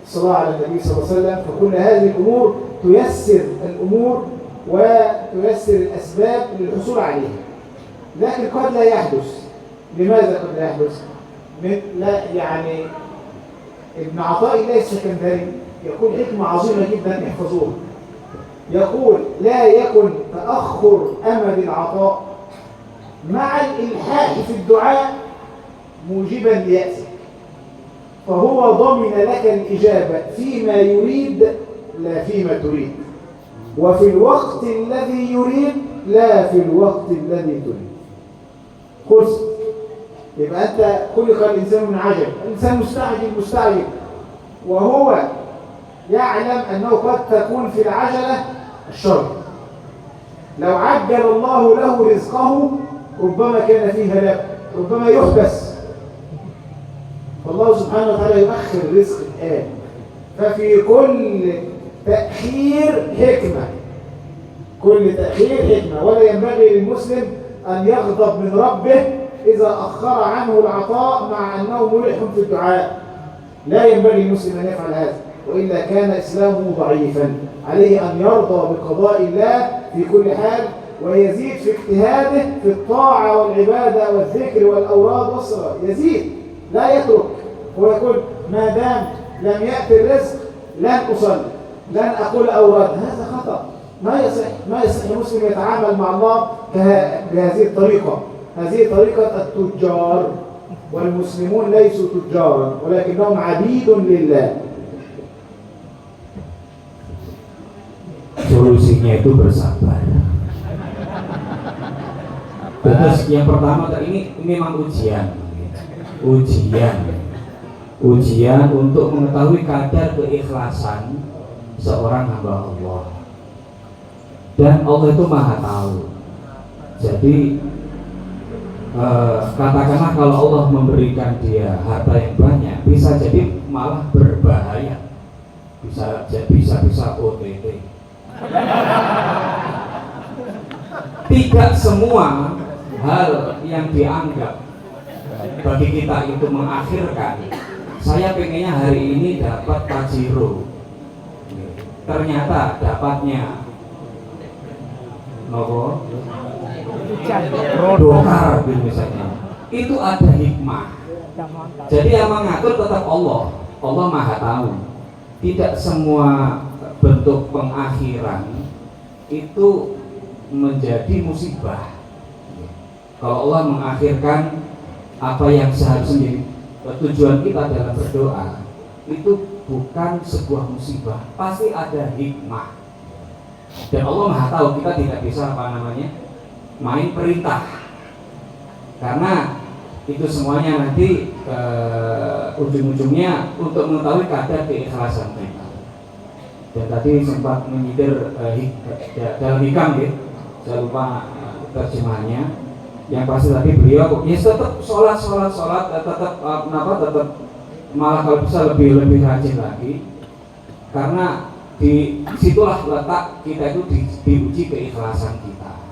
الصلاة على النبي صلى الله عليه وسلم. فكل هذه الأمور تيسر الأمور وتيسر الأسباب للحصول عليها، لكن قد لا يحدث. لماذا قد لا يحدث؟ لا يعني ابن عطاء الله السكندري يقول حكمة عظيمة جدا احفظوها، يقول لا يكن تأخر أمد العطاء مع الإلحاح في الدعاء موجبا ليأسك، فهو ضمن لك الإجابة فيما يريد لا فيما تريد. وفي الوقت الذي يريد لا في الوقت الذي تريد. خلص. يبقى أنت خلق الإنسان من عجل، الإنسان مستعجل وهو يعلم أنه قد تكون في العجلة الشر. لو عجل الله له رزقه ربما كان فيه هلاك، ربما يحبس. فالله سبحانه وتعالى يؤخر رزق الآن. ففي كل تأخير حكمة، كل تأخير حكمة، ولا ينبغي للمسلم أن يغضب من ربه إذا أخر عنه العطاء مع أنه ملح في الدعاء. لا ينبغي للمسلم أن يفعل هذا، وإلا كان إسلامه ضعيفا. عليه أن يرضى بقضاء الله في كل حال، ويزيد في اجتهاده في الطاعة والعبادة والذكر والأوراد والصلاة، يزيد لا يترك. ويقول ما دام لم يأتي الرزق لن أصلي، لن أقول أوراد. هذا خطأ، ما يصح المسلم يتعامل مع الله بهذه الطريقة. هذه طريقة التجار، والمسلمون ليسوا تجارا ولكنهم عبيد لله. Solusinya itu bersabar. Terus yang pertama ini memang ujian untuk mengetahui kadar keikhlasan seorang hamba Allah. Dan Allah itu Maha Tahu. Jadi katakanlah kalau Allah memberikan dia harta yang banyak, bisa jadi malah berbahaya, bisa OTT. Tidak semua hal yang dianggap bagi kita itu mengakhirkan. Saya pengennya hari ini dapat Pajero, ternyata dapatnya nopo dokar misalnya. Itu ada hikmah. Jadi yang mengatur tetap Allah. Allah Maha Tahu. Tidak semua bentuk pengakhiran itu menjadi musibah. Kalau Allah mengakhirkan apa yang seharusnya tujuan kita dalam berdoa, itu bukan sebuah musibah, pasti ada hikmah. Dan Allah Maha Tahu, kita tidak bisa main perintah, karena itu semuanya nanti ujung-ujungnya untuk mengetahui kadar keikhlasan kita. Dan tadi sempat menyitir dalam hikam ya, saya lupa terjemahannya. Yang pasti tadi beliau ya tetap sholat tetap malah kalau bisa lebih rajin lagi, karena di situlah letak kita itu diuji keikhlasan kita,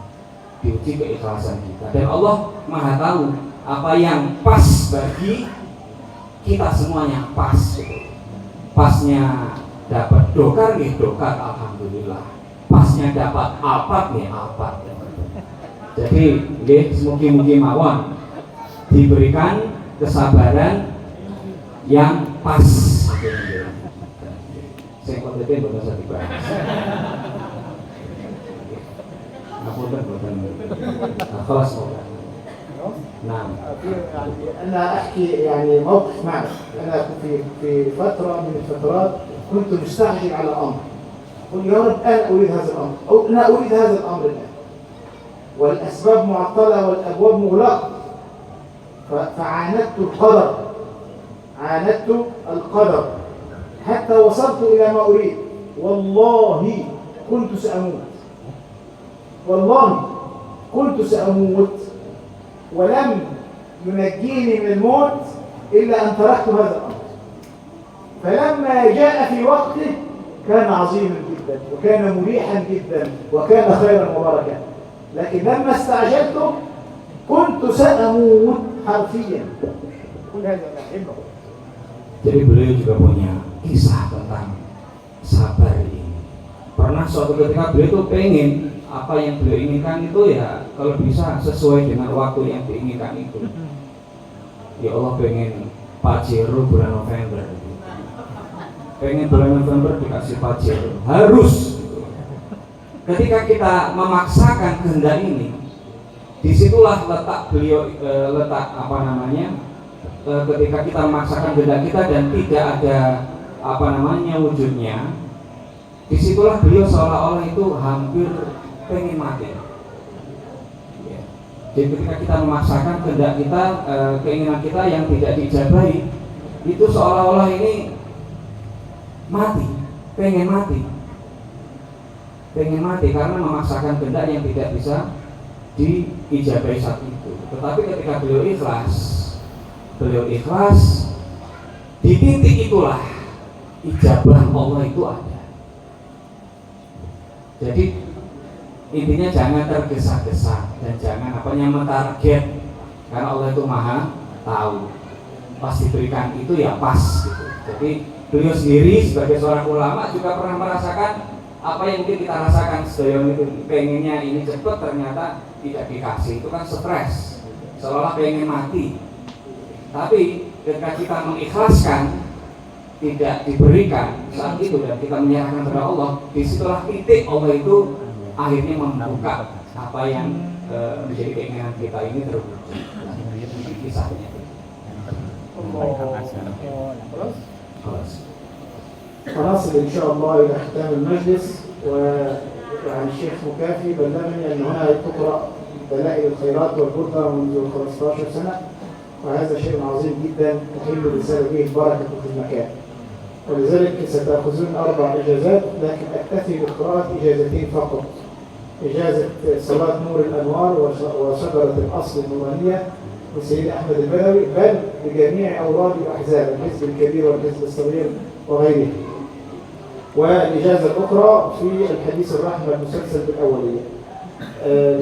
dan Allah Maha Tahu apa yang pas bagi kita semuanya pas. Pasnya dapat dokar alhamdulillah, pasnya dapat alpat alpat. Jadi mugi-mugi mawon diberikan kesabaran yang pas. Saya konten boten usah dibahas. خلاص نعم. أنا أحكي يعني موقف معي. أنا في فترة من الفترات كنت مستعجل على أمر، قل يا رب أنا أريد هذا الأمر، أو أنا أريد هذا الأمر الآن، والأسباب معطلة والأبواب مغلقة، فعاندت القدر حتى وصلت إلى ما أريد. والله كنت سأموت ولم ينجيني من الموت إلا أن تركت هذا الأمر. فلما جاء في وقته كان عظيما جدا وكان مريحا جدا وكان خيرا مباركا، لكن لما استعجلته كنت سأموت حرفيا. كل هذا أحبه. Jadi beliau juga punya kisah tentang sabar ini. Pernah suatu ketika beliau itu pengen apa yang beliau inginkan itu ya kalau bisa sesuai dengan waktu yang diinginkan itu. Ya Allah pengen Pajero bulan November. Pengen bulan November dikasih Pajero. Harus. Ketika kita memaksakan kehendak ini, disitulah letak beliau ketika kita memaksakan kehendak kita dan tidak ada wujudnya, disitulah beliau seolah-olah itu hampir pengen mati. Ya. Jadi ketika kita memaksakan kehendak kita, keinginan kita yang tidak dijabahi, itu seolah-olah ini mati, pengen mati karena memaksakan kehendak yang tidak bisa diijabahi saat itu. Tetapi ketika beliau ikhlas, di titik itulah ijabah Allah itu ada. Jadi intinya jangan tergesa-gesa dan jangan mentarget, karena Allah itu maha tahu. Pas diberikan itu ya pas gitu. Jadi beliau sendiri sebagai seorang ulama juga pernah merasakan apa yang mungkin kita rasakan. Sedaya itu pengennya ini cepat, ternyata tidak dikasih, itu kan stres, seolah pengen mati. Tapi ketika kita mengikhlaskan tidak diberikan saat itu dan kita menyerahkan kepada Allah, disitulah titik Allah itu akhirnya membuka apa yang menjadi keinginan kita ini terwujud. Kisahnya. فنصل إن شاء الله إلى ختام المجلس. وعن الشيخ مكافي بلغني أن هنا تقرأ دلائل الخيرات والبركة منذ 15 سنة، وهذا شيء عظيم جدا تحل رسالة به البركة في المكان. ولذلك ستأخذون 4 إجازات، لكن أكتفي بقراءة إجازتين فقط. إجازة صلاة نور الأنوار وشجرة الأصل النورانية لسيد أحمد البدوي، بل بجميع أوراد الأحزاب، الحزب الكبير والحزب الصغير وغيره. والإجازة الأخرى في الحديث الرحمة المسلسل بالأولية.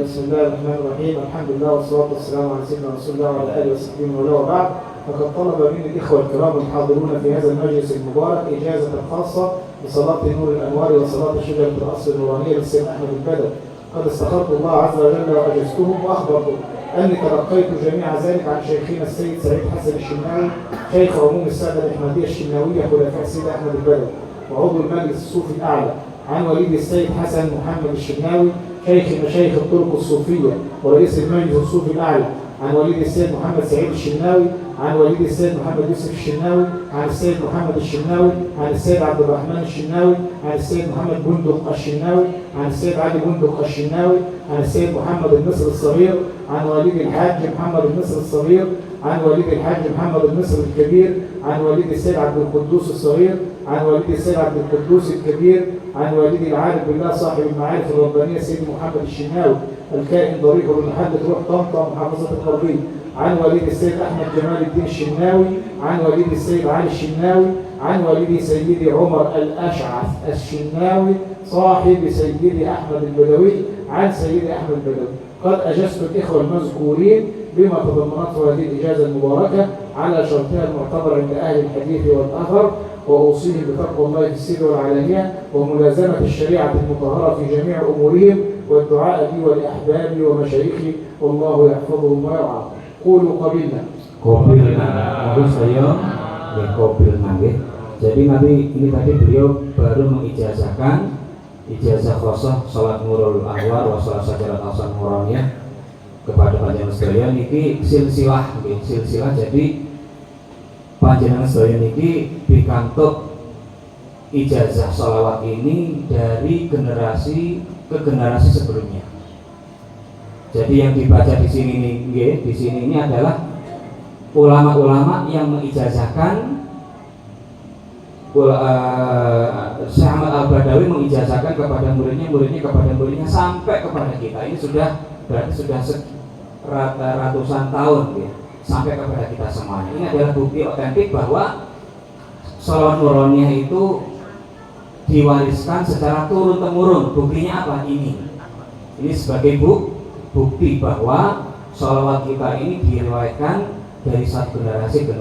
بسم الله الرحمن الرحيم، الحمد لله والصلاة والسلام على سيدنا رسول الله وعلى آله وصحبه وله وبعد. فقد طلب مني الإخوة الكرام الحاضرون في هذا المجلس المبارك إجازة خاصة بصلاة نور الأنوار وصلاة شجرة الأصل النورانية للسيد أحمد البدوي. قد استخرت الله عز وجل وأجزتهم وأخبرتهم أني تلقيت جميع ذلك عن شيخنا السيد سعيد حسن الشناوي، شيخ عموم السادة الأحمدية الشناوية خلفاء السيد أحمد البدوي وعضو المجلس الصوفي الأعلى، عن وليد السيد حسن محمد الشناوي شيخ مشايخ الطرق الصوفية ورئيس المجلس الصوفي الأعلى، عن وليد السيد محمد سعيد الشناوي، عن وليد السيد محمد يوسف الشناوي، عن السيد محمد الشناوي، عن السيد عبد الرحمن الشناوي، عن السيد محمد بندق الشناوي، عن السيد علي بندق الشناوي، عن السيد محمد النصر الصغير، عن وليد الحاج محمد النصر الصغير، عن وليد الحاج محمد النصر الكبير، عن وليد السيد عبد القدوس الصغير، عن وليد السيد عبد القدوس الكبير، عن وليد العارف بالله صاحب المعارف الربانية سيد محمد الشناوي الكائن ضريح المحدث روح طنطا محافظة الغربية، عن وليد السيد أحمد جمال الدين الشناوي، عن وليد السيد علي الشناوي، عن وليد سيدي عمر الأشعث الشناوي صاحب سيدي أحمد البدوي، عن سيدي أحمد البدوي. قد أجزت الإخوة المذكورين بما تضمنته هذه الإجازة المباركة على شرطها المعتبر عند أهل الحديث والأثر، وأوصيهم بتقوى الله في السر والعلانية وملازمة الشريعة المطهرة في جميع أمورهم والدعاء لي ولأحبابي ومشايخي والله يحفظهم ويرعاهم. قولوا قبلنا. Terus saya kobil nangih. Jadi nanti ini tadi beliau baru mengijazahkan ijazah khosah salat nurul anwar wa salat sajarat asal nuraniyah kepada panjenengan sedaya niki silsilah nggih, silsilah. Jadi panjenengan sedaya niki pikantuk ijazah sholawat ini dari generasi ke generasi sebelumnya. Jadi yang dibaca di sini nih, di sini ini adalah ulama-ulama yang mengijazahkan. Syekh Ahmad Al-Badawi mengijazahkan kepada muridnya, muridnya kepada muridnya sampai kepada kita. Ini berarti sudah ratusan tahun ya, sampai kepada kita semuanya. Ini adalah bukti otentik bahwa sholawat nuraniyah itu diwariskan secara turun-temurun. Buktinya apa? Ini sebagai bukti bahwa sholawat kita ini diriwayatkan dari satu generasi ke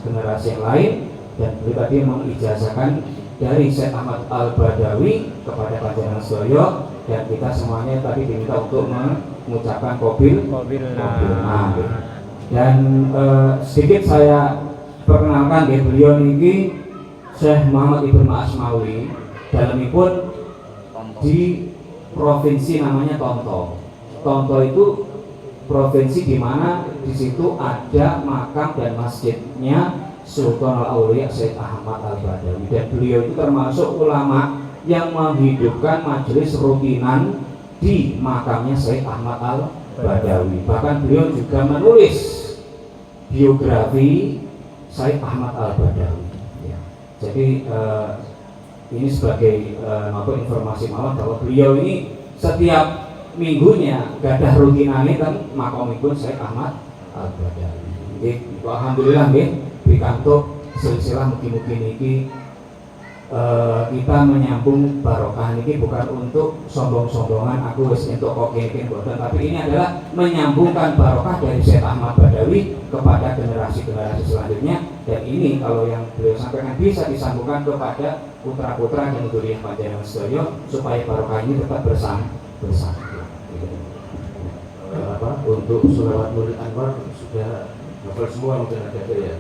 generasi yang lain. Dan beliau tadi mengijazahkan dari Syekh Ahmad Al-Badawi kepada panjenengan sedaya, dan kita semuanya tadi diminta untuk mengucapkan qabil. Dan sedikit saya perkenalkan beliau ini Syekh Muhammad Ibn Asmawi, dalamipun di provinsi namanya Tonto. Tonto itu provinsi di mana di situ ada makam dan masjidnya Sultan Al-Auliya Syekh Ahmad Al-Badawi, dan beliau itu termasuk ulama yang menghidupkan majelis rutinan di makamnya Syekh Ahmad Al-Badawi. Bahkan beliau juga menulis biografi Syekh Ahmad Al-Badawi. Ya. Jadi ini sebagai informasi mawon bahwa beliau ini setiap minggunya gadah rutinane kan makamipun Syekh Ahmad Al-Badawi. Nggih, alhamdulillah nggih pikantuk silsilah mugi-mugi niki kita menyambung barokah niki bukan untuk sombong-sombongan aku wis entuk kok kene boten, tapi ini adalah menyambungkan barokah dari Syekh Ahmad Badawi kepada generasi-generasi selanjutnya, dan ini kalau yang beliau sampaikan bisa disambungkan kepada putra-putra dan dzurriyyah panjenengan sedaya supaya barokah ini tetap bersama. Untuk sholawat Nurul Anwar sudah hafal semua mungkin ada ya.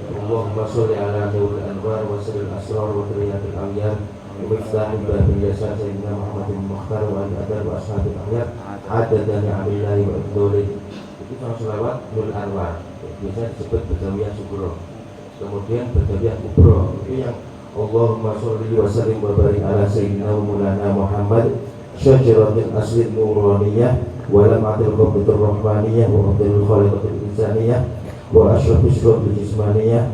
Allahumma sholli ala Nurul Anwar wa sirril asrar wa tariyatil awliya wa miftahil babil yasar sayyidina Muhammadin Mukhtar wa al-adar wa ashabil akhyar adada ni'amillahi wa ibdolih. Itu sama sholawat Nurul Anwar, biasanya disebut Badawiyah Sugro. Kemudian Badawiyah Kubro itu yang Allahumma sholli wa sallim wa barik ala sayyidina wa maulana Muhammad syajaratil asli nuraniyah wa lamatil qabdatur rahmaniyah wa abdul khaliqatul insaniyah wa ashrafil syurul jismaniyah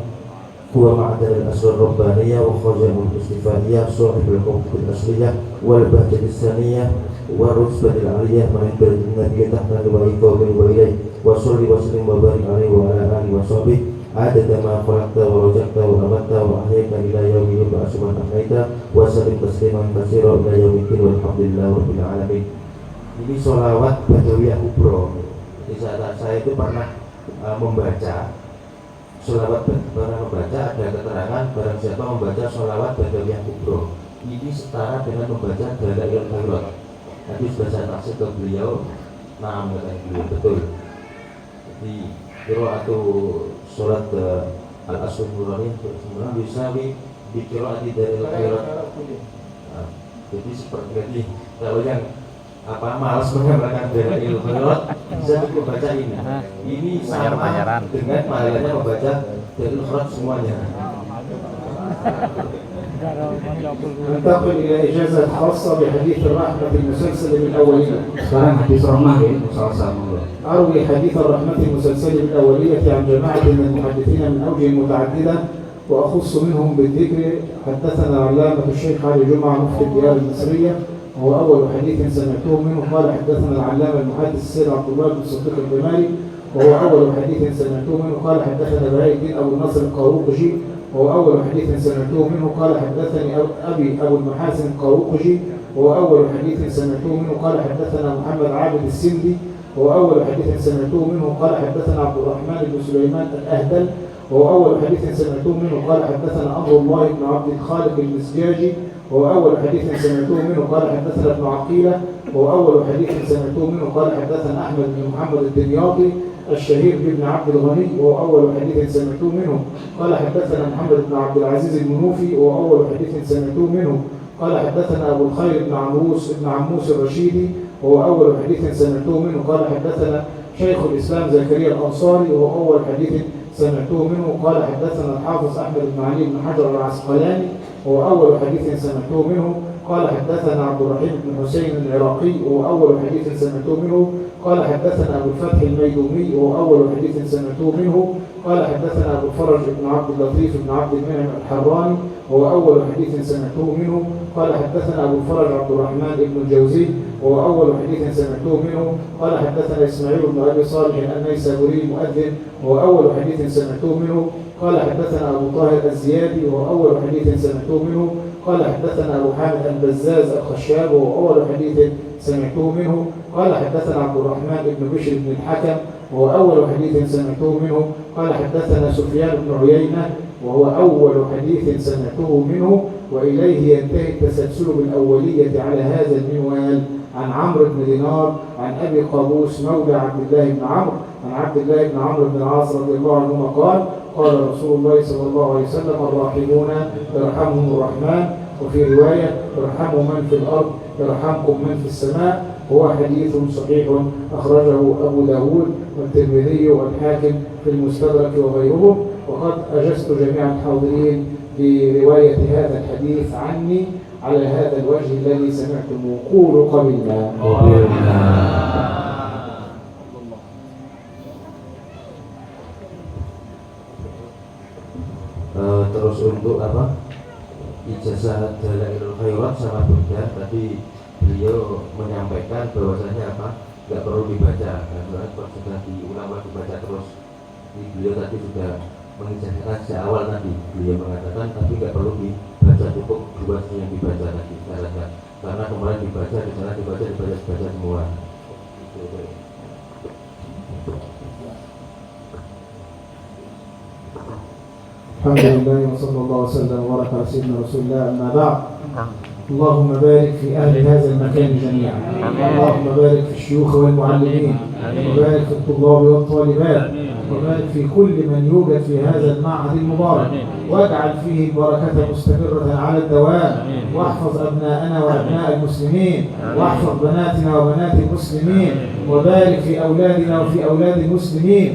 wa ma'adal asrar rabbaniyah wa khazanul istifaniyah sahibul qabdatul asliyah wal bahjatis saniyah wa rusbatil aliyah man baridin nabiyyi tahta liwa'i qawmin wa ilayh wa sholli wa sallim wa barik alaihi wa ala alihi wa sahbihi adada ma khalaqta wa rajaqta wa amatta wa ahyayta ila yaumi yub'atsu man ahyaita wa sallim tasliman katsira ila yaumiddin walhamdulillahi rabbil alamin. Ini sholawat Badawiyah Kubro. Di saat saya itu pernah membaca sholawat, ada keterangan barang siapa membaca sholawat Badawiyah Kubro ini setara dengan membaca Dalail Khairat. Nanti sudah saya taksir ke beliau, nah beliau betul. Jadi qiraatu sholat al-asr nurani bisa di qiraati Dalail Khairat. Jadi seperti ini kalau yang malas mengamalkan Dalail Khairat bisa membaca ini. Ini sama dengan pahalanya membaca Dalail Khairat semuanya. ننتقل إلى إجازة خاصة بحديث الرحمة المسلسل بالأولية. Sekarang hadis rahmah ya, salah-salah. أروي حديث الرحمة المسلسل بالأولية عن جماعة من المحدثين من أوجه متعددة وأخص منهم بالذكر. حدثنا علامة الشيخ علي جمعة مفتي الديار المصرية وهو أول حديث سمعته منه. قال حدثنا العلامة المحدث السيد عبد الله بن صديق الجمالي وهو أول حديث سمعته منه. قال حدثنا بهاء الدين أبو النصر القاروقجي وهو أول حديث سمعته منه. قال حدثني أبي أبو المحاسن القاروقجي وهو أول حديث سمعته منه. قال حدثنا محمد عابد السندي وهو أول حديث سمعته منه. قال حدثنا عبد الرحمن بن سليمان الأهدل وهو أول حديث سمعته منه. قال حدثنا أمر الله بن عبد الخالق المزجاجي وهو أول حديث سمعته منه. قال حدثنا ابن عقيلة وهو أول حديث سمعته منه. قال حدثنا أحمد بن محمد الدمياطي الشهير بن عبد الغني وهو أول حديث سمعته منه. قال حدثنا محمد بن عبد العزيز المنوفي وهو أول حديث سمعته منه. قال حدثنا أبو الخير بن عموس الرشيدي وهو أول حديث سمعته منه. قال حدثنا شيخ الإسلام زكريا الأنصاري وهو أول حديث سمعته منه. قال حدثنا الحافظ أحمد بن علي بن حجر العسقلاني وهو أول حديث سمعته منه. قال حدثنا عبد الرحيم بن حسين العراقي وهو أول حديث سمعته منه. قال حدثنا أبو الفتح الميدومي وهو أول حديث سمعته منه. قال حدثنا أبو الفرج بن عبد اللطيف بن عبد المنعم الحراني وهو أول حديث سمعته منه. قال حدثنا أبو الفرج عبد الرحمن بن الجوزي وهو أول حديث سمعته منه. قال حدثنا إسماعيل بن أبي صالح النيسابوري المؤذن وهو أول حديث سمعته منه. قال حدثنا أبو طاهر الزيادي وهو أول حديث سمعته منه. قال حدثنا أبو حامد البزاز الخشاب وهو أول حديث سمعته منه. قال حدثنا عبد الرحمن بن بشر بن الحكم وهو أول حديث سمعته منه. قال حدثنا سفيان بن عيينة وهو أول حديث سمعته منه. وإليه ينتهي التسلسل بالأولية على هذا المنوال عن عمرو بن دينار عن أبي قابوس مولى عبد الله بن عمرو عن عبد الله بن عمرو بن العاص رضي الله عنهما قال قال رسول الله صلى الله عليه وسلم الراحمون يرحمهم الرحمن. وفي رواية ارحموا من في الأرض يرحمكم من في السماء. هو حديث صحيح أخرجه أبو داود والترمذي والحاكم في المستدرك وغيرهم. وقد أجزت جميع الحاضرين برواية هذا الحديث عني على هذا الوجه الذي سمعتم قولوا قبلنا. Terus untuk apa? Ijazah Dalailul Khairat sama Burda tadi beliau menyampaikan bahwasanya apa? Nggak perlu dibaca, karena sudah diulang dibaca terus. Ini beliau tadi sudah mengijazahkan sejak awal tadi. Beliau mengatakan tapi nggak perlu dibaca, cukup dua yang dibaca tadi. Karena kemarin dibaca di sana dibaca semua. Alhamdulillah wa sallallahu wasallam wa baraka ala sayyidina Rasulillah, amma ba'd. اللهم بارك في أهل هذا المكان جميعا. اللهم بارك في الشيوخ والمعلمين، وبارك في الطلاب والطالبات، وبارك في كل من يوجد في هذا المعهد المبارك، واجعل فيه البركة مستمرة على الدوام، واحفظ أبناءنا وأبناء المسلمين، واحفظ بناتنا وبنات المسلمين، وبارك في أولادنا وفي أولاد المسلمين.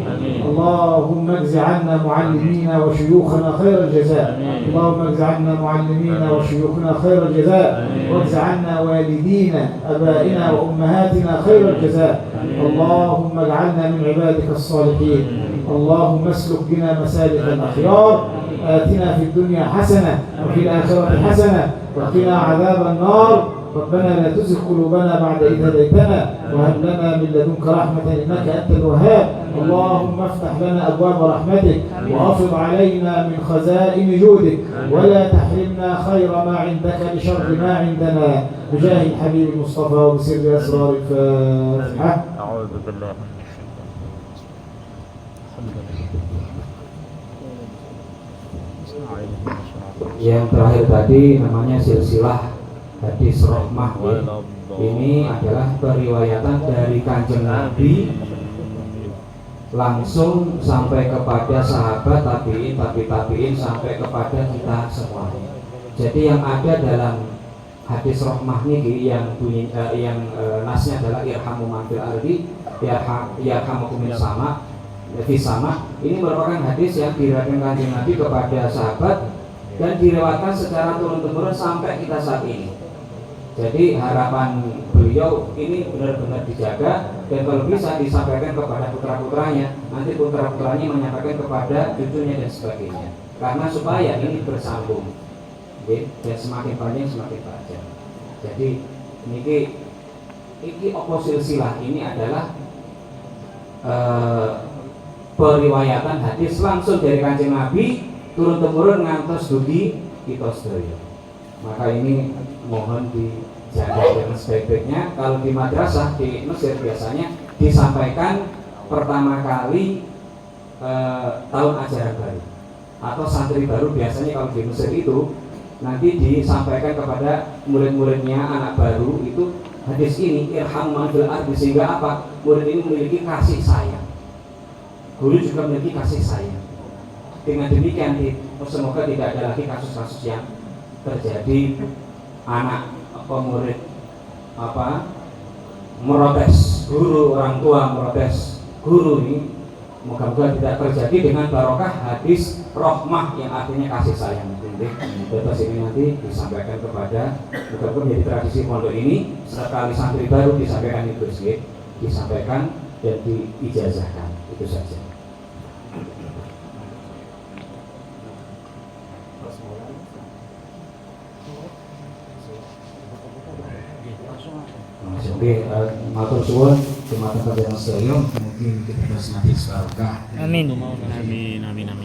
اللهم اجز عنا معلمينا وشيوخنا خير الجزاء. اللهم اجز عنا معلمينا وشيوخنا خير الجزاء، واجز عنا والدينا أبائنا وأمهاتنا خير الجزاء. اللهم اجعلنا من عبادك الصالحين. اللهم اسلك بنا مسالك الأخيار. آتنا في الدنيا حسنة وفي الآخرة حسنة وقنا عذاب النار. ربنا لا تزغ قلوبنا بعد إذ هديتنا وهب لنا من لدنك رحمة إنك أنت الوهاب. اللهم افتح لنا أبواب رحمتك وأفض علينا من خزائن جودك، ولا تحرمنا خير ما عندك بشر ما عندنا، بجاه الحبيب المصطفى وبسر أسرار الفاتحة. أعوذ بالله. Yang terakhir tadi namanya silsilah hadis rahmah. Ini adalah periwayatan dari Kanjeng Nabi langsung sampai kepada sahabat, tabi'in sampai kepada kita semua. Jadi yang ada dalam hadis rahmah ini yang bunyi nasnya adalah irhamu man fil ardi yarhamukum min sama fis sama. Ini merupakan hadis yang diriwayatkan Kanjeng Nabi kepada sahabat dan dilewatkan secara turun-temurun sampai kita saat ini. Jadi harapan beliau ini benar-benar dijaga dan kalau bisa disampaikan kepada putra-putranya, nanti putra-putranya menyampaikan kepada cucunya dan sebagainya. Karena supaya ini bersambung, dan semakin panjang semakin tajam. Jadi ini opo silsilah ini adalah periwayatan hadis langsung dari Kanjeng Nabi turun-temurun ngantos dugi kita sedaya. Maka ini mohon dijaga dengan sebaik-baiknya. Kalau di madrasah di Mesir biasanya disampaikan pertama kali tahun ajaran baru atau santri baru. Biasanya kalau di Mesir itu nanti disampaikan kepada murid-muridnya, anak baru itu hadis ini irham man fil ardi, sehingga apa? Murid ini memiliki kasih sayang, guru juga memiliki kasih sayang. Dengan demikian semoga tidak ada lagi kasus-kasus yang terjadi anak murid merotes guru, orang tua merotes guru. Ini moga-moga tidak terjadi dengan barokah hadis rahmah yang artinya kasih sayang. Terus ini nanti disampaikan kepada, moga-moga menjadi tradisi pondok ini, sekali santri baru disampaikan itu sedikit, disampaikan dan diijazahkan. Itu saja. Oke, matur suwun Jemaat Kajian Stadium, mungkin kita nanti barokah. Amin. Amin. Amin. Amin.